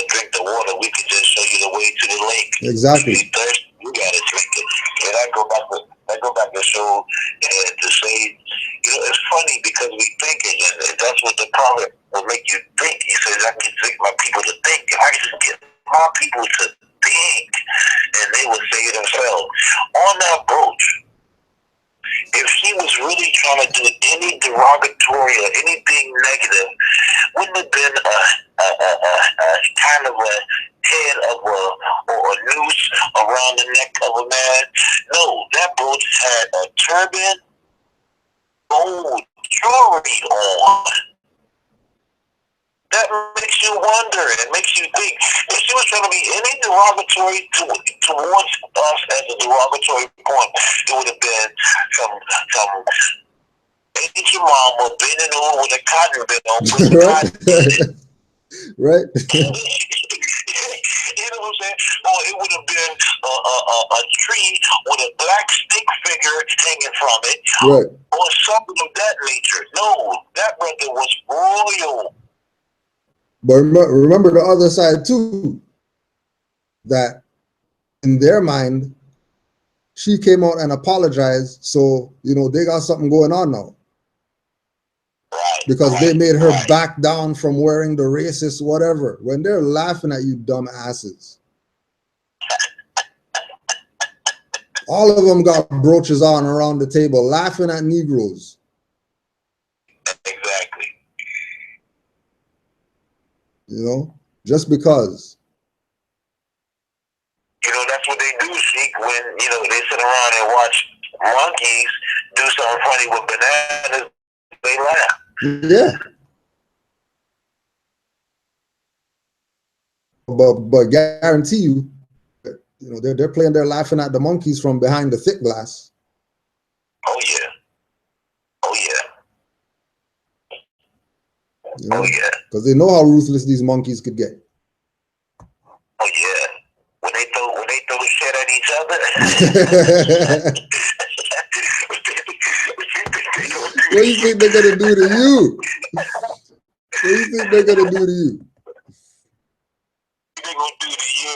drink the water. We could just show you the way to the lake. Exactly. If you thirst, you gotta drink it. And I go back to show and to say, you know, it's funny because we thinking, and that's what the prophet will make you think. He says, I can get my people to think. If I can just get my people to think, and they will say it themselves. On that brooch, if he was really trying to do any derogatory or anything negative, wouldn't have been a kind of a head of or a noose around the neck of a man. No, that brooch had a turban, gold jewelry on. That makes you wonder. It makes you think. If she was trying to be any derogatory towards us as a derogatory point, it would have been some ancient mama bending over with a cotton ball with a cotton. Right. You know what I'm saying? Or it would have been a tree with a black stick figure hanging from it, right, or something of that nature. No, that brother was royal. But remember the other side too, that in their mind, she came out and apologized, so you know they got something going on now. Because they made her back down from wearing the racist whatever. When they're laughing at you dumb asses. All of them got brooches on around the table laughing at Negroes. Exactly. You know, just because. You know, that's what they do, Sheik, when, you know, they sit around and watch monkeys do something funny with bananas, they laugh. Yeah. but guarantee you, you know, they're playing, they're laughing at the monkeys from behind the thick glass. Oh yeah. Oh yeah. You know? Oh yeah. Because they know how ruthless these monkeys could get. Oh yeah. When they throw shit at each other. What do you think they're gonna do to you? What do you think they're gonna do to you? They're gonna do to you.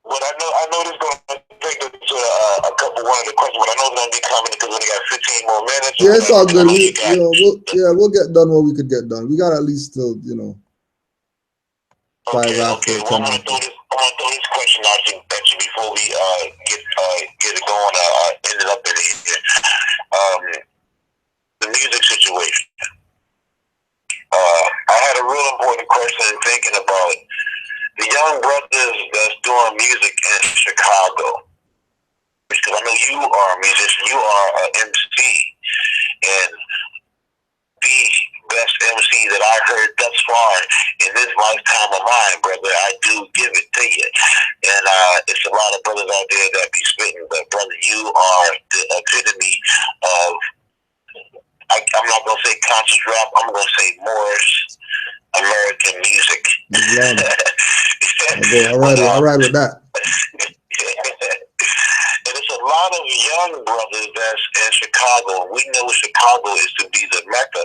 But I know this is gonna take us to a couple one of the questions, but I know it's gonna be coming because we only got 15 more minutes. Yeah, it's all good. We'll get done what we could get done. We got at least till, you know, 5 after, okay. 10 Well, I'm after. gonna throw this question at you before we get it going. Ended up in here. The music situation. I had a real important question thinking about the young brothers that's doing music in Chicago. Because I know you are a musician, you are an MC, and the best MC that I heard thus far in this lifetime of mine, brother. I do give it to you. And it's a lot of brothers out there that be spitting, but brother, you are the epitome of, I'm not going to say conscious rap, I'm going to say Moorish American music. All right with that. And it's a lot of young brothers that's in Chicago. We know Chicago is to be the Mecca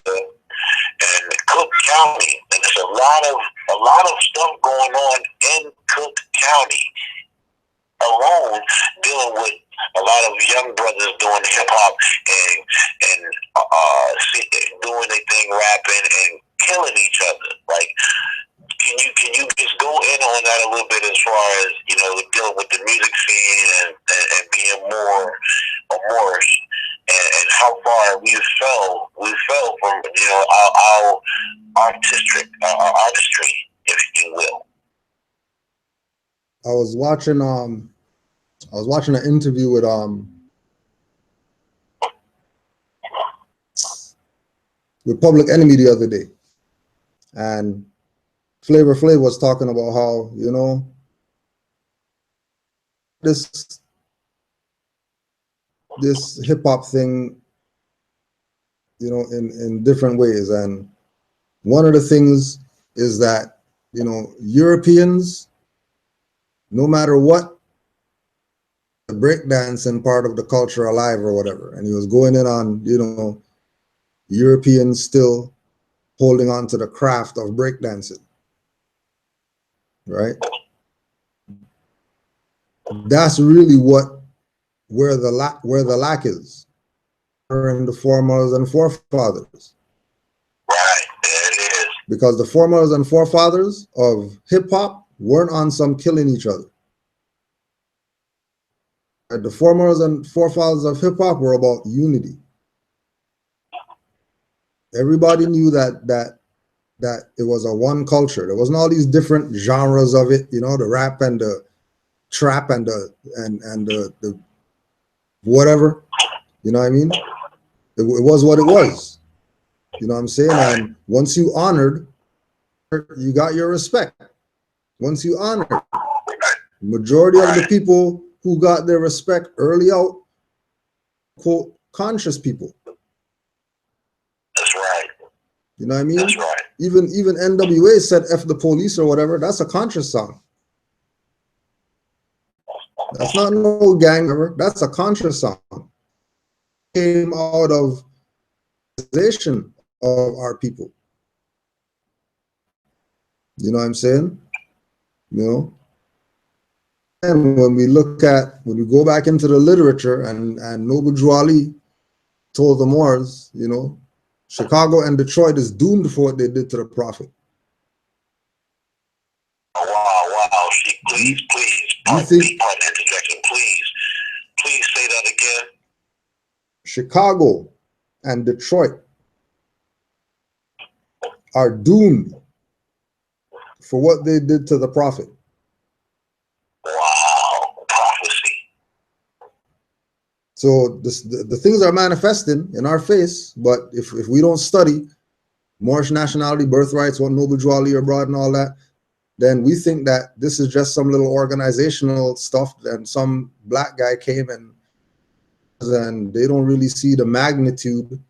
and Cook County, and there's a lot of stuff going on in Cook County alone, dealing with a lot of young brothers doing hip hop and doing their thing, rapping and killing each other. Like, can you just go in on that a little bit as far as, you know, dealing with the music scene and being more Moorish, and how far we fell from, you know, our artistry, if you will. I was watching an interview with Public Enemy the other day, and Flavor Flav was talking about how, you know, this hip hop thing, you know, in different ways, and one of the things is that, you know, Europeans, no matter what, the breakdancing part of the culture alive or whatever, and he was going in on, you know, Europeans still holding on to the craft of breakdancing, right? That's really where the lack is, in the foremothers and forefathers. Right, there it is. Because the foremothers and forefathers of hip hop weren't on some killing each other. The foremothers and forefathers of hip hop were about unity. Everybody knew that it was a one culture. There wasn't all these different genres of it, you know, the rap and the trap and the whatever, you know what I mean? It was what it was, you know what I'm saying? And once you honored, you got your respect. Once you honored, majority of the people who got their respect early out, quote, conscious people. That's right. You know what I mean? That's right. Even NWA said F the police or whatever. That's a conscious song. That's not no gang member. That's a conscious song. Came out of the organization of our people. You know what I'm saying? You know? And when we go back into the literature, and Noble Drew Ali told the Moors, you know, Chicago and Detroit is doomed for what they did to the Prophet. Wow. Please, pardon interjection. Please say that again. Chicago and Detroit are doomed for what they did to the Prophet. Wow, prophecy. So the things are manifesting in our face, but if we don't study Moorish nationality, birthrights, what noble duality abroad and all that, then we think that this is just some little organizational stuff and some black guy came and they don't really see the magnitude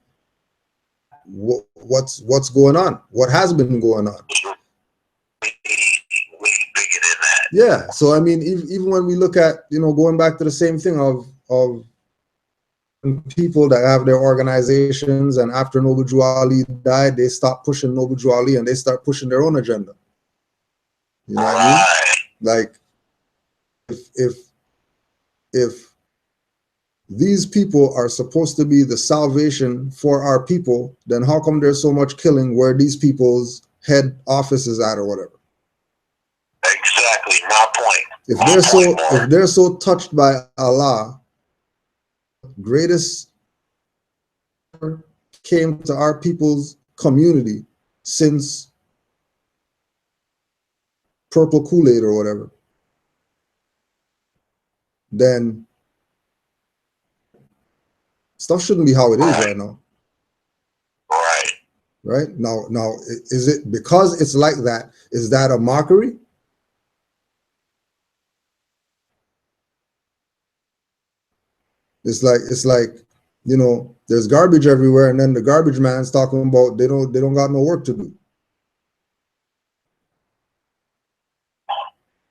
what's going on, what has been going on. Yeah, so I mean, even when we look at, you know, going back to the same thing of people that have their organizations, and after Noble Drew Ali died, they stop pushing Noble Drew Ali and they start pushing their own agenda. You know what I mean? Like, if these people are supposed to be the salvation for our people, then how come there's so much killing where these people's head office is at or whatever? Exactly, my point. If they're so touched by Allah, greatest came to our people's community since purple Kool-Aid or whatever, then stuff shouldn't be how it is right now. Right now, is it because it's like that? Is that a mockery? It's like, you know, there's garbage everywhere, and then the garbage man's talking about they don't got no work to do.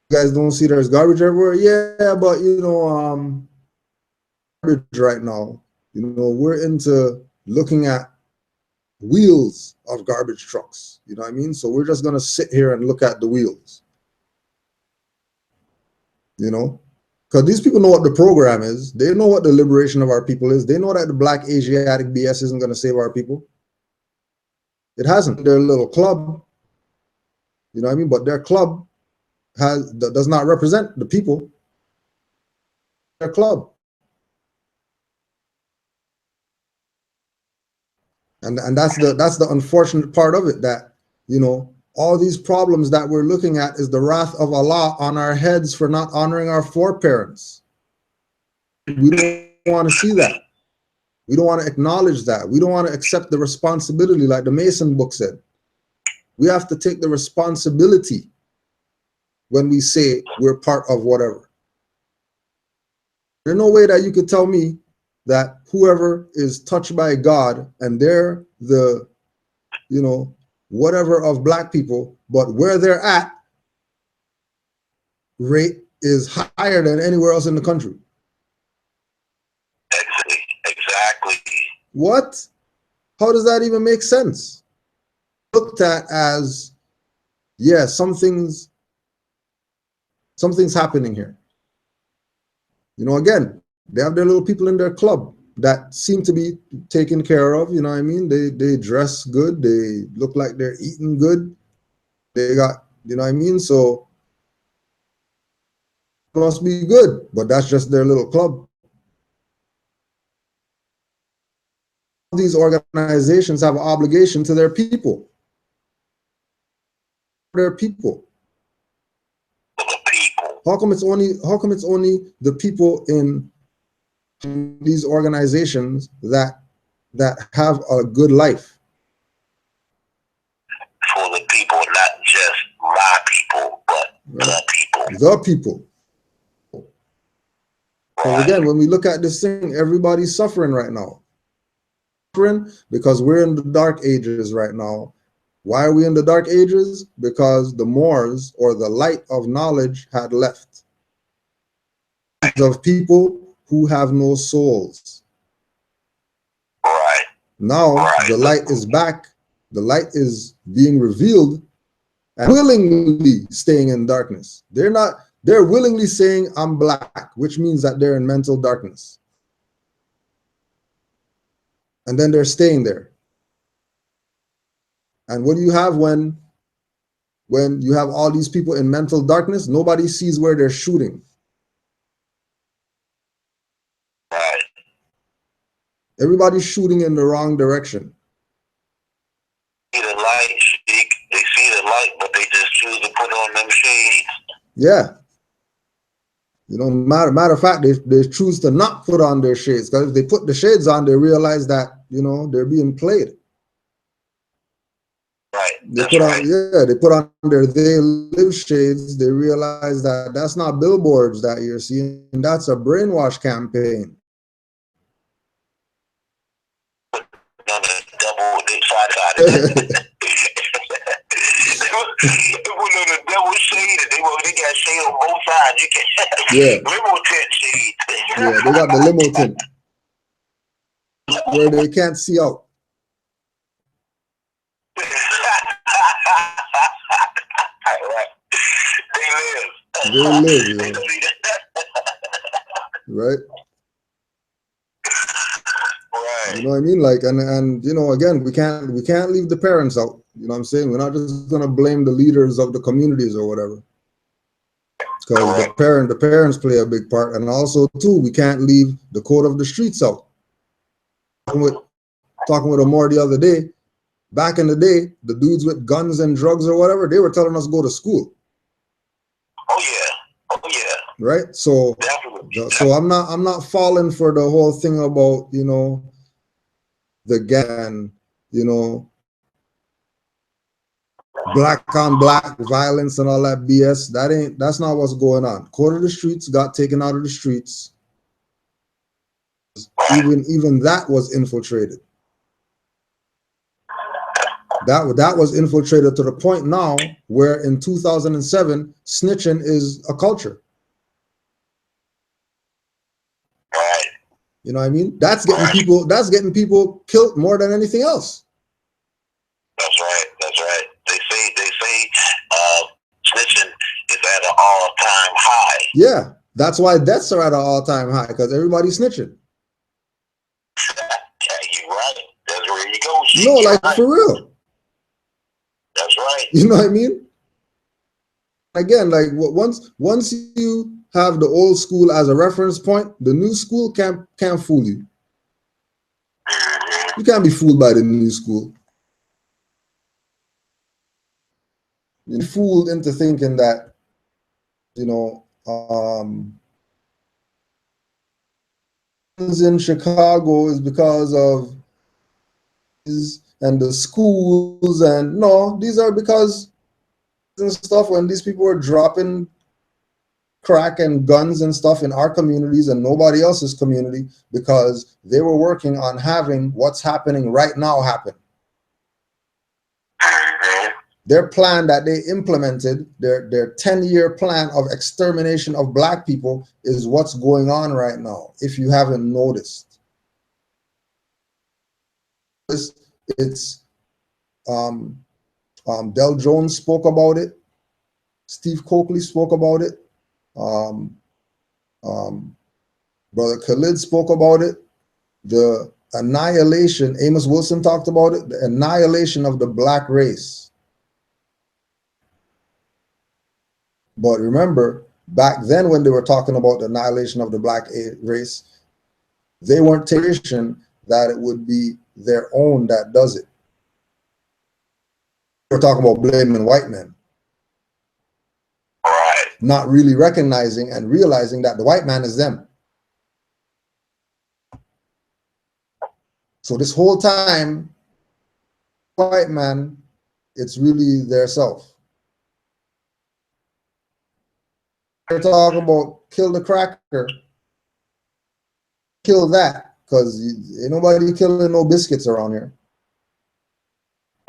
You guys don't see there's garbage everywhere? Yeah, but you know, garbage right now, you know, we're into looking at wheels of garbage trucks. You know what I mean? So we're just gonna sit here and look at the wheels. You know? Because these people know what the program is. They know what the liberation of our people is. They know that the black Asiatic BS isn't going to save our people. It hasn't. Their little club, you know what I mean? But their club does not represent the people. Their club. And that's the unfortunate part of it, that, you know, all these problems that we're looking at is the wrath of Allah on our heads for not honoring our foreparents. We don't want to see that. We don't want to acknowledge that. We don't want to accept the responsibility, like the Mason book said. We have to take the responsibility when we say we're part of whatever. There's no way that you could tell me that whoever is touched by God and they're the, you know, whatever of black people, but where they're at rate is higher than anywhere else in the country. Exactly. What? How does that even make sense? Looked at as, yeah, something's happening here. You know, again, they have their little people in their club that seem to be taken care of. You know what I mean? They dress good. They look like they're eating good. They got, you know what I mean? So it must be good, but that's just their little club. These organizations have an obligation to their people. Their people. How come it's only the people in these organizations that have a good life? For the people, not just my people, but the people. The people. Because again, when we look at this thing, everybody's suffering right now. Suffering because we're in the dark ages right now. Why are we in the dark ages? Because the Moors, or the light of knowledge, had left. Of people who have no souls. Right. Now the light is back. The light is being revealed and willingly staying in darkness. They're willingly saying, I'm black, which means that they're in mental darkness. And then they're staying there. And what do you have when you have all these people in mental darkness? Nobody sees where they're shooting. Right. Everybody's shooting in the wrong direction. See the light, they see the light, but they just choose to put on them shades. Yeah. You know, matter of fact, they choose to not put on their shades, because if they put the shades on, they realize that, you know, they're being played. Right. They That's put on, right. yeah, they put on their They Live shades. They realize that that's not billboards that you're seeing. That's a brainwash campaign. On the double side. They put on the double shade, and they got shade on both sides. You can limo tent shade. Yeah, they got the limo tent where they can't see out. Right. They live. They live, you know. Right? Right. You know what I mean? Like, and you know, again, we can't leave the parents out. You know what I'm saying? We're not just gonna blame the leaders of the communities or whatever, because the parents play a big part, and also too, we can't leave the code of the streets out. Talking with Amor the other day. Back in the day, the dudes with guns and drugs or whatever, they were telling us to go to school. Oh yeah. Oh yeah. Right? So definitely. So I'm not falling for the whole thing about, you know, the gang, you know, black on black violence and all that BS. That's not what's going on. Code of the streets got taken out of the streets. Even that was infiltrated. That was infiltrated to the point now where in 2007 snitching is a culture. Right. You know what I mean? That's getting people killed more than anything else. That's right. That's right. They say snitching is at an all-time high. Yeah, that's why deaths are at an all-time high, because everybody's snitching. You're right. That's where you go. No, like right. For real. That's right. You know what I mean? Again, like once you have the old school as a reference point, the new school can't fool you. You can't be fooled by the new school. You're fooled into thinking that, you know, in Chicago is because of and the schools, and no, these are because and stuff when these people were dropping crack and guns and stuff in our communities and nobody else's community, because they were working on having what's happening right now happen. Their plan that they implemented, their 10-year plan of extermination of black people, is what's going on right now, if you haven't noticed. It's Del Jones spoke about it. Steve Coakley spoke about it. Brother Khalid spoke about it. The annihilation, Amos Wilson talked about it, the annihilation of the black race. But remember, back then when they were talking about the annihilation of the black race, they weren't taking that it would be their own that does it. They were talking about blaming white men. Right. Not really recognizing and realizing that the white man is them. So this whole time, white man, it's really their self. They're talking about kill the cracker, kill that, because ain't nobody killing no biscuits around here.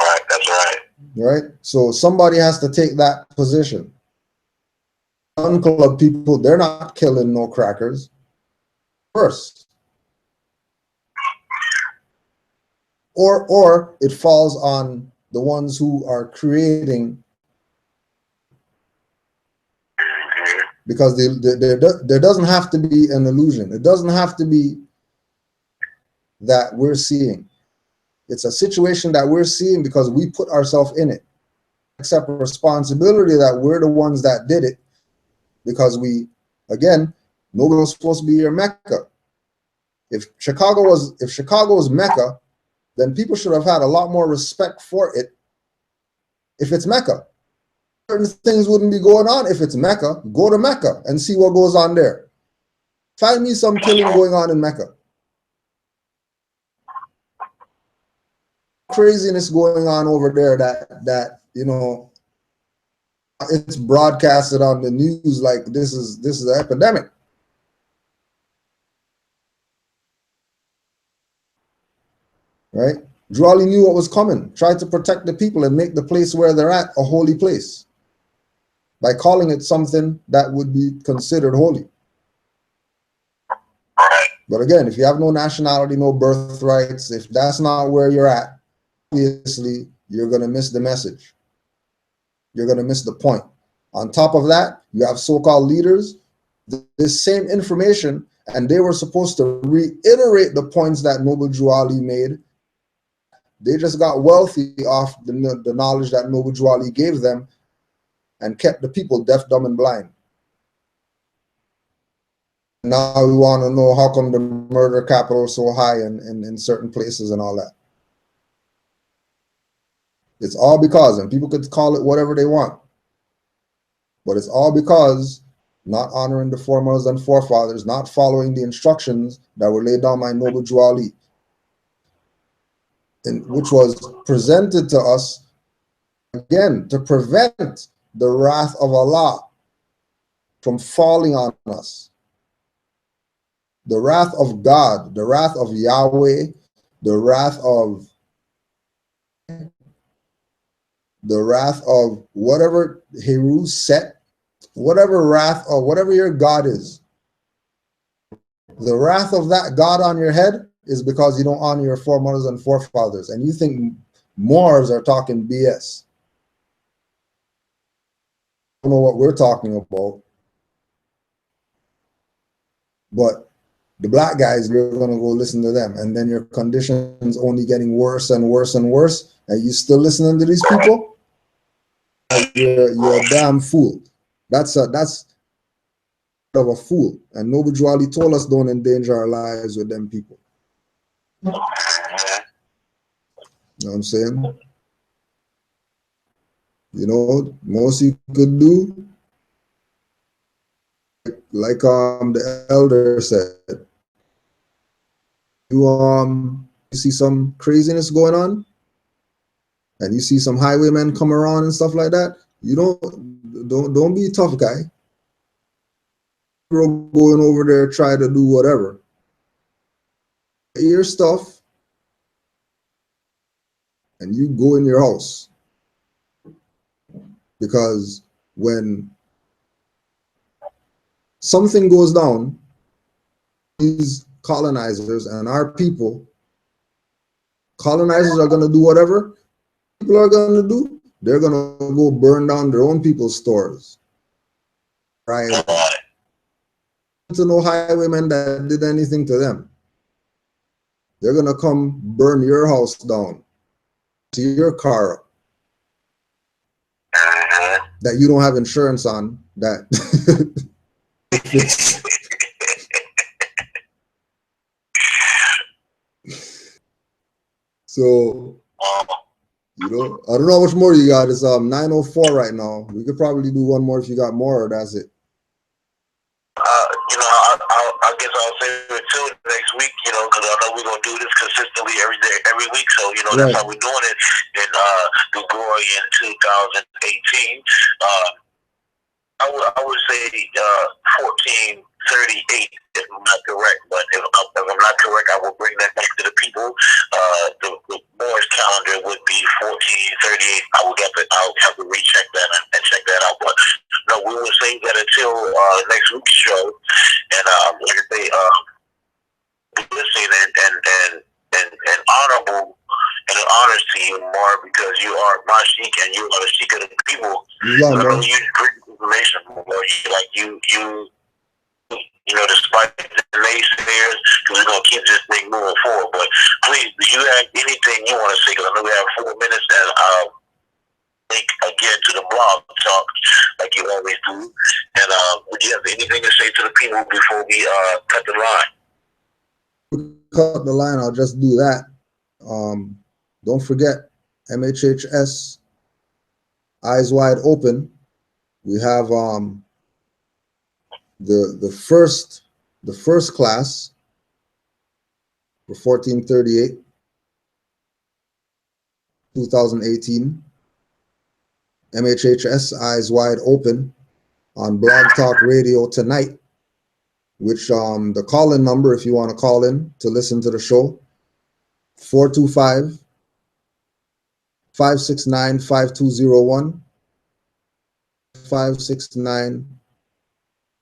Right, that's right. Right? So somebody has to take that position. Gun club people, they're not killing no crackers first. Or it falls on the ones who are creating, because there doesn't have to be an illusion. It doesn't have to be that we're seeing. It's a situation that we're seeing because we put ourselves in it. Accept responsibility that we're the ones that did it, because we, again, nobody was supposed to be your Mecca. If Chicago was Mecca, then people should have had a lot more respect for it if it's Mecca. certain things wouldn't be going on if it's Mecca. Go to Mecca and see what goes on there. Find me some killing going on in Mecca. Craziness going on over there that you know, it's broadcasted on the news like this is an epidemic. Right? Drew Ali knew what was coming, tried to protect the people and make the place where they're at a holy place by calling it something that would be considered holy. But again, if you have no nationality, no birthrights, if that's not where you're at, obviously you're going to miss the message. You're going to miss the point. On top of that, you have so-called leaders, this same information, and they were supposed to reiterate the points that Noble Drew Ali made. They just got wealthy off the knowledge that Noble Drew Ali gave them and kept the people deaf, dumb, and blind. Now we want to know how come the murder capital is so high in certain places and all that. It's all because, and people could call it whatever they want, but it's all because not honoring the foremothers and forefathers, not following the instructions that were laid down by Noble Drew Ali, which was presented to us, again, to prevent the wrath of Allah from falling on us. The wrath of God, the wrath of Yahweh, the wrath of whatever Heru set, whatever wrath or whatever your God is. The wrath of that God on your head is because you don't honor your foremothers and forefathers, and you think Moors are talking BS. I don't know what we're talking about, but the black guys, you're going to go listen to them, and then your conditions only getting worse and worse and worse, and you still listening to these people? You're a damn fool. That's of a fool. And Noble Drew Ali told us don't endanger our lives with them people. You know what I'm saying? You know, most you could do, like the elder said, you see some craziness going on, and you see some highwaymen come around and stuff like that, you don't be a tough guy. You're going over there, try to do whatever. Get your stuff, and you go in your house. Because when something goes down, these colonizers and our people, colonizers are going to do whatever people are going to do. They're going to go burn down their own people's stores. Right? To no highwaymen that did anything to them. They're going to come burn your house down, to your car up, that you don't have insurance on, that So, you know, I don't know how much more you got. It's 9:04 right now. We could probably do one more if you got more, or that's it. You know, I guess I'll say it too next week, you know, because I know we're going to do this consistently every day, every week. So, you know, that's how we're doing it in Gregorian 2018. I would say 1438 if I'm not correct, but if I'm not correct, I will bring that back to the people. The Moorish calendar would be 1438. I'll have to recheck that and check that out. But no, we will save that until next week's show. And like I say, listening and honorable. And an honor to you, Mar, because you are my sheik and you are the sheik of the people. Yeah, I know you great information, you know, despite the naysayers, because we're going to keep this thing moving forward. But please, do you have anything you want to say? Because I know we have 4 minutes, and I'll link again to the blog talk, like you always do. And would you have anything to say to the people before we cut the line? Cut the line, I'll just do that. Don't forget, MHHS, Eyes Wide Open, We have the first class for 1438, 2018. MHHS Eyes Wide Open on Blog Talk Radio tonight, which the call-in number, if you want to call in to listen to the show, 425-569-5201, 569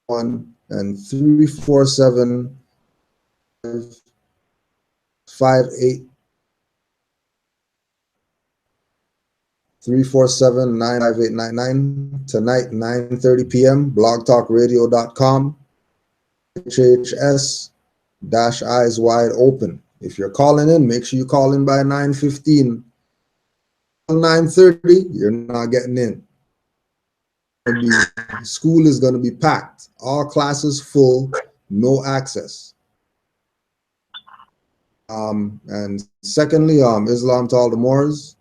and 347 58 347-95899 tonight, 9:30 p.m. blogtalkradio.com. HHS Eyes Wide Open. If you're calling in, make sure you call in by 9:15. 9:30, you're not getting in. School is going to be packed. All classes full, no access. And secondly, Islam to all the Moors.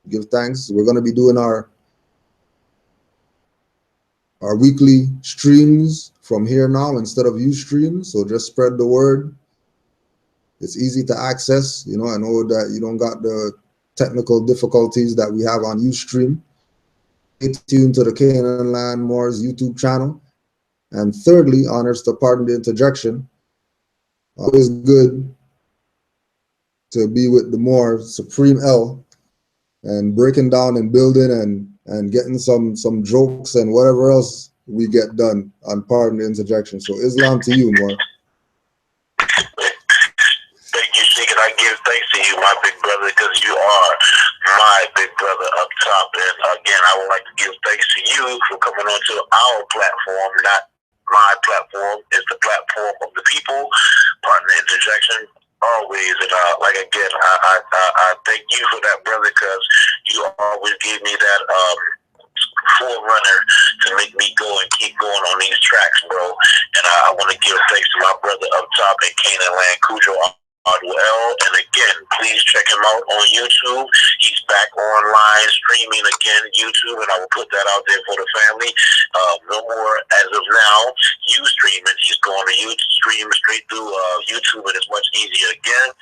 Give thanks. We're going to be doing our weekly streams from here now instead of Ustream. So just spread the word. It's easy to access. You know, I know that you don't got the technical difficulties that we have on Ustream. Stay tuned to the Canaanland Moors YouTube channel. And thirdly, honors to Pardon the Interjection. Always good to be with the Moors, Supreme L, and breaking down and building and getting some jokes and whatever else we get done on Pardon the Interjection. So Islam to you, Moor. Thank you, Sheikh, and I give thanks to you, my big brother, because you are my big brother up top. And again, I would like to give thanks to you for coming onto our platform, not my platform. It's the platform of the people. Pardon the Interjection. Always, and like again, I thank you for that, brother, because you always give me that forerunner to make me go and keep going on these tracks, bro. And I want to give thanks to my brother up top in Canaanland, Cujo Adwell. And again, please check him out on YouTube. He's back online streaming again, YouTube, and I will put that out there for the family. No more as of now. You streaming, he's going to YouTube, stream straight through YouTube, and it's much easier again.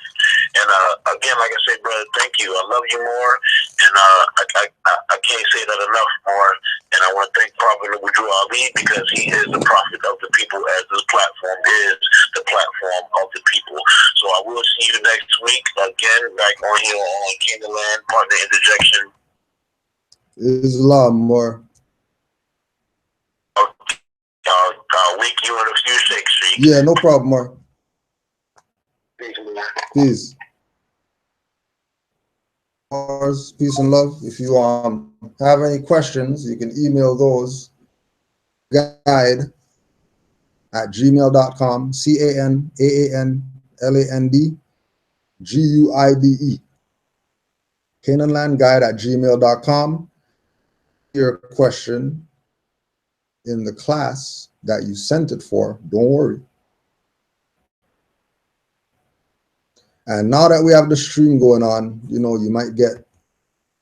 And again, like I said, brother, thank you. I love you more, and I can't say that enough more. And I want to thank Prophet Wujud Ali because he is the prophet of the people, as this platform is the platform of the people. So I will see you next week again, back on here on Canaanland, Partner Interjection. Islam, Moor. Week you in a few shakes, Sheikh. Yeah, no problem, Moor. Peace. Peace and love. If you have any questions, you can email those guide@gmail.com, CANAANLANDGUIDE, CanaanlandGuide@gmail.com. Your question in the class that you sent it for, don't worry. And now that we have the stream going on, you know, you might get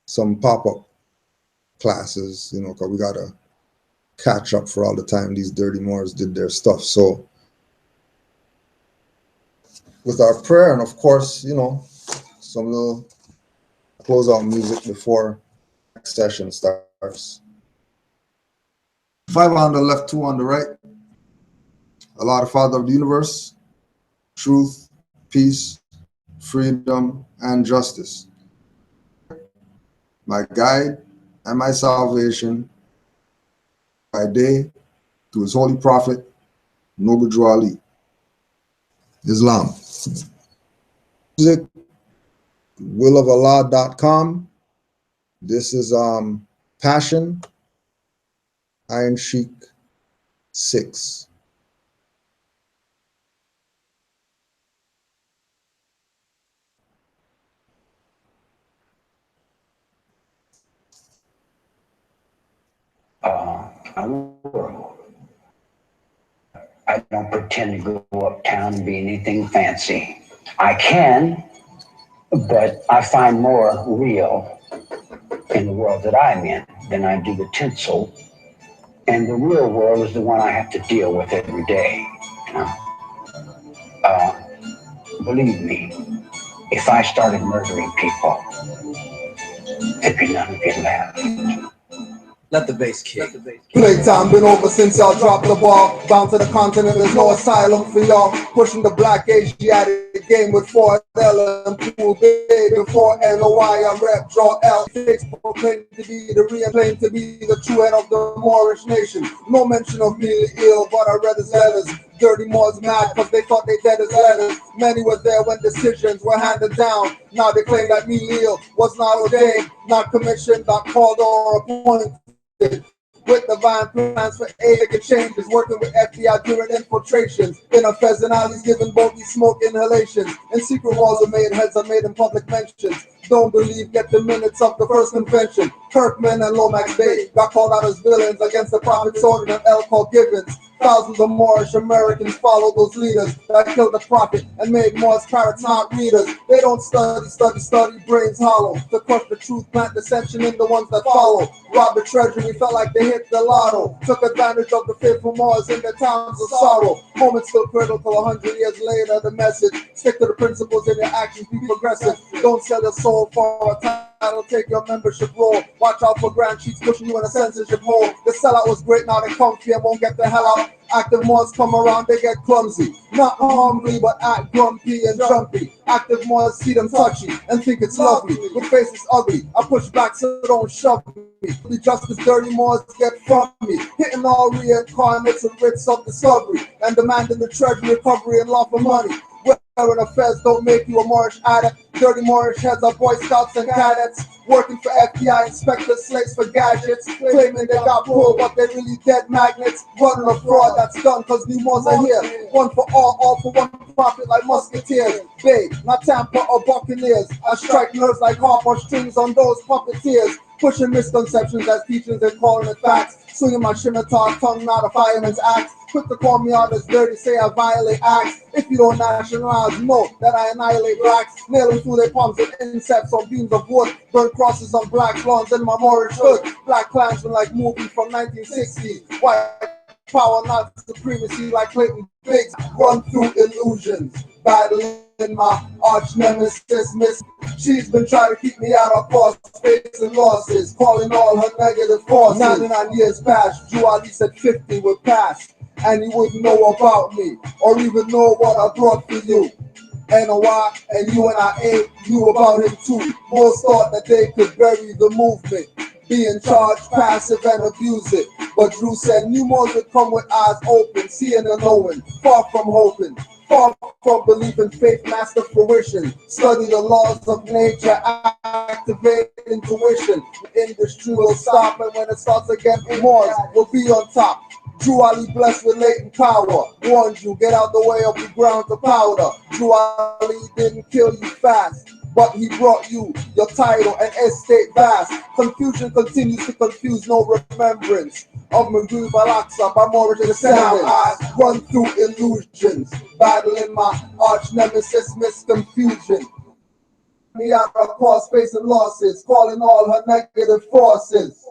some pop-up classes, you know, because we got to catch up for all the time these dirty Moors did their stuff. So with our prayer and, of course, you know, some little closeout music before next session starts. 5 on the left, 2 on the right. Allah, the Father of the universe, truth, peace, freedom, and justice. My guide and my salvation by day to his holy prophet, Noble Drew Ali. Islam. Music, willofalah.com. This is Passion, Iron Sheik 6. I don't pretend to go uptown and be anything fancy. I can, but I find more real in the world that I'm in than I do the tinsel And the real world is the one I have to deal with every day. You know? Believe me, if I started murdering people, there'd be none of you left. Let the bass kick. Playtime been over since y'all dropped the ball. Bound to the continent, there's no asylum for y'all. Pushing the black Asiatic game with 4L and pool bay before NOI. I rep, draw L. Fix proclaim to be the real, claim to be the true head of the Moorish nation. No mention of me ill, but I read his letters. Dirty Moors mad cause they thought they dead as letters. Many were there when decisions were handed down. Now they claim that me ill was not ordained, not commissioned, not called or appointed. With divine plans for aid and changes, working with FBI during infiltrations. In a pheasant alleys, giving bogey smoke inhalations. And secret walls are made, heads are made in public mentions. Don't believe, get the minutes of the first convention. Kirkman and Lomax Bay got called out as villains against the Prophet's order and L. Call Gibbons. Thousands of Moorish Americans follow those leaders that killed the prophet and made Moors parrots not readers. They don't study, brains hollow. To crush the truth, plant dissension in the ones that follow. Robbed the treasury, felt like they hit the lotto. Took advantage of the faithful Moors in their times of sorrow. Moments still critical 100 years later, the message. Stick to the principles in your actions, be progressive. Don't sell your soul for a title, take your membership role. Watch out for grand cheats pushing you in a censorship hole. The sellout was great, now they comfy and won't get the hell out. Active Moors come around, they get clumsy. Not hungry, but act grumpy and jumpy. Active Moors see them touchy and think it's lovely. With faces ugly, I push back so don't shove me. Just as dirty Moors get from me. Hitting all reincarnates and writs of discovery. And demanding the treasury recovery and law for money. Wearing affairs don't make you a Moorish addict. Dirty Moorish heads are Boy Scouts and cadets. Working for FBI inspectors, slaves for gadgets. Claiming they got pulled, but they really dead magnets. Running a fraud that's done cause new Moors are here. One for all for one profit like musketeers. Bay, not Tampa or Buccaneers. I strike nerves like harp strings on those puppeteers. Pushing misconceptions as teachings and calling it facts. Swinging my scimitar, tongue not a fireman's axe. Quick to call me out as dirty, say I violate acts. If you don't nationalize, know that I annihilate blacks. Nailing through their palms with insects on beams of wood. Burn crosses on black lawns in my Moorish hood. Black Klansmen like movie from 1960s. White power, not supremacy like Clayton Biggs. Run through illusions. Battling my arch nemesis, Miss. She's been trying to keep me out of course, facing losses, calling all her negative forces. 99 years past, Drew Ali said 50 would pass, and he wouldn't know about me, or even know what I brought for you. NOI and UNIA knew about him too. Most thought that they could bury the movement, be in charge, passive and abuse it. But Drew said new Moors would come with eyes open, seeing and knowing, far from hoping. Far from belief in faith, master fruition. Study the laws of nature, activate intuition. Industry will stop, and when it starts again, Moors will be on top. Drew Ali blessed with latent power. Warned you, get out the way of the ground to powder. Drew Ali didn't kill you fast, but he brought you your title and estate vast. Confusion continues to confuse, no remembrance of Maghrib al-Aqsa by Moorish descendants. I run through illusions, battling my arch nemesis, misconfusion. Me out of course, facing losses, calling all her negative forces.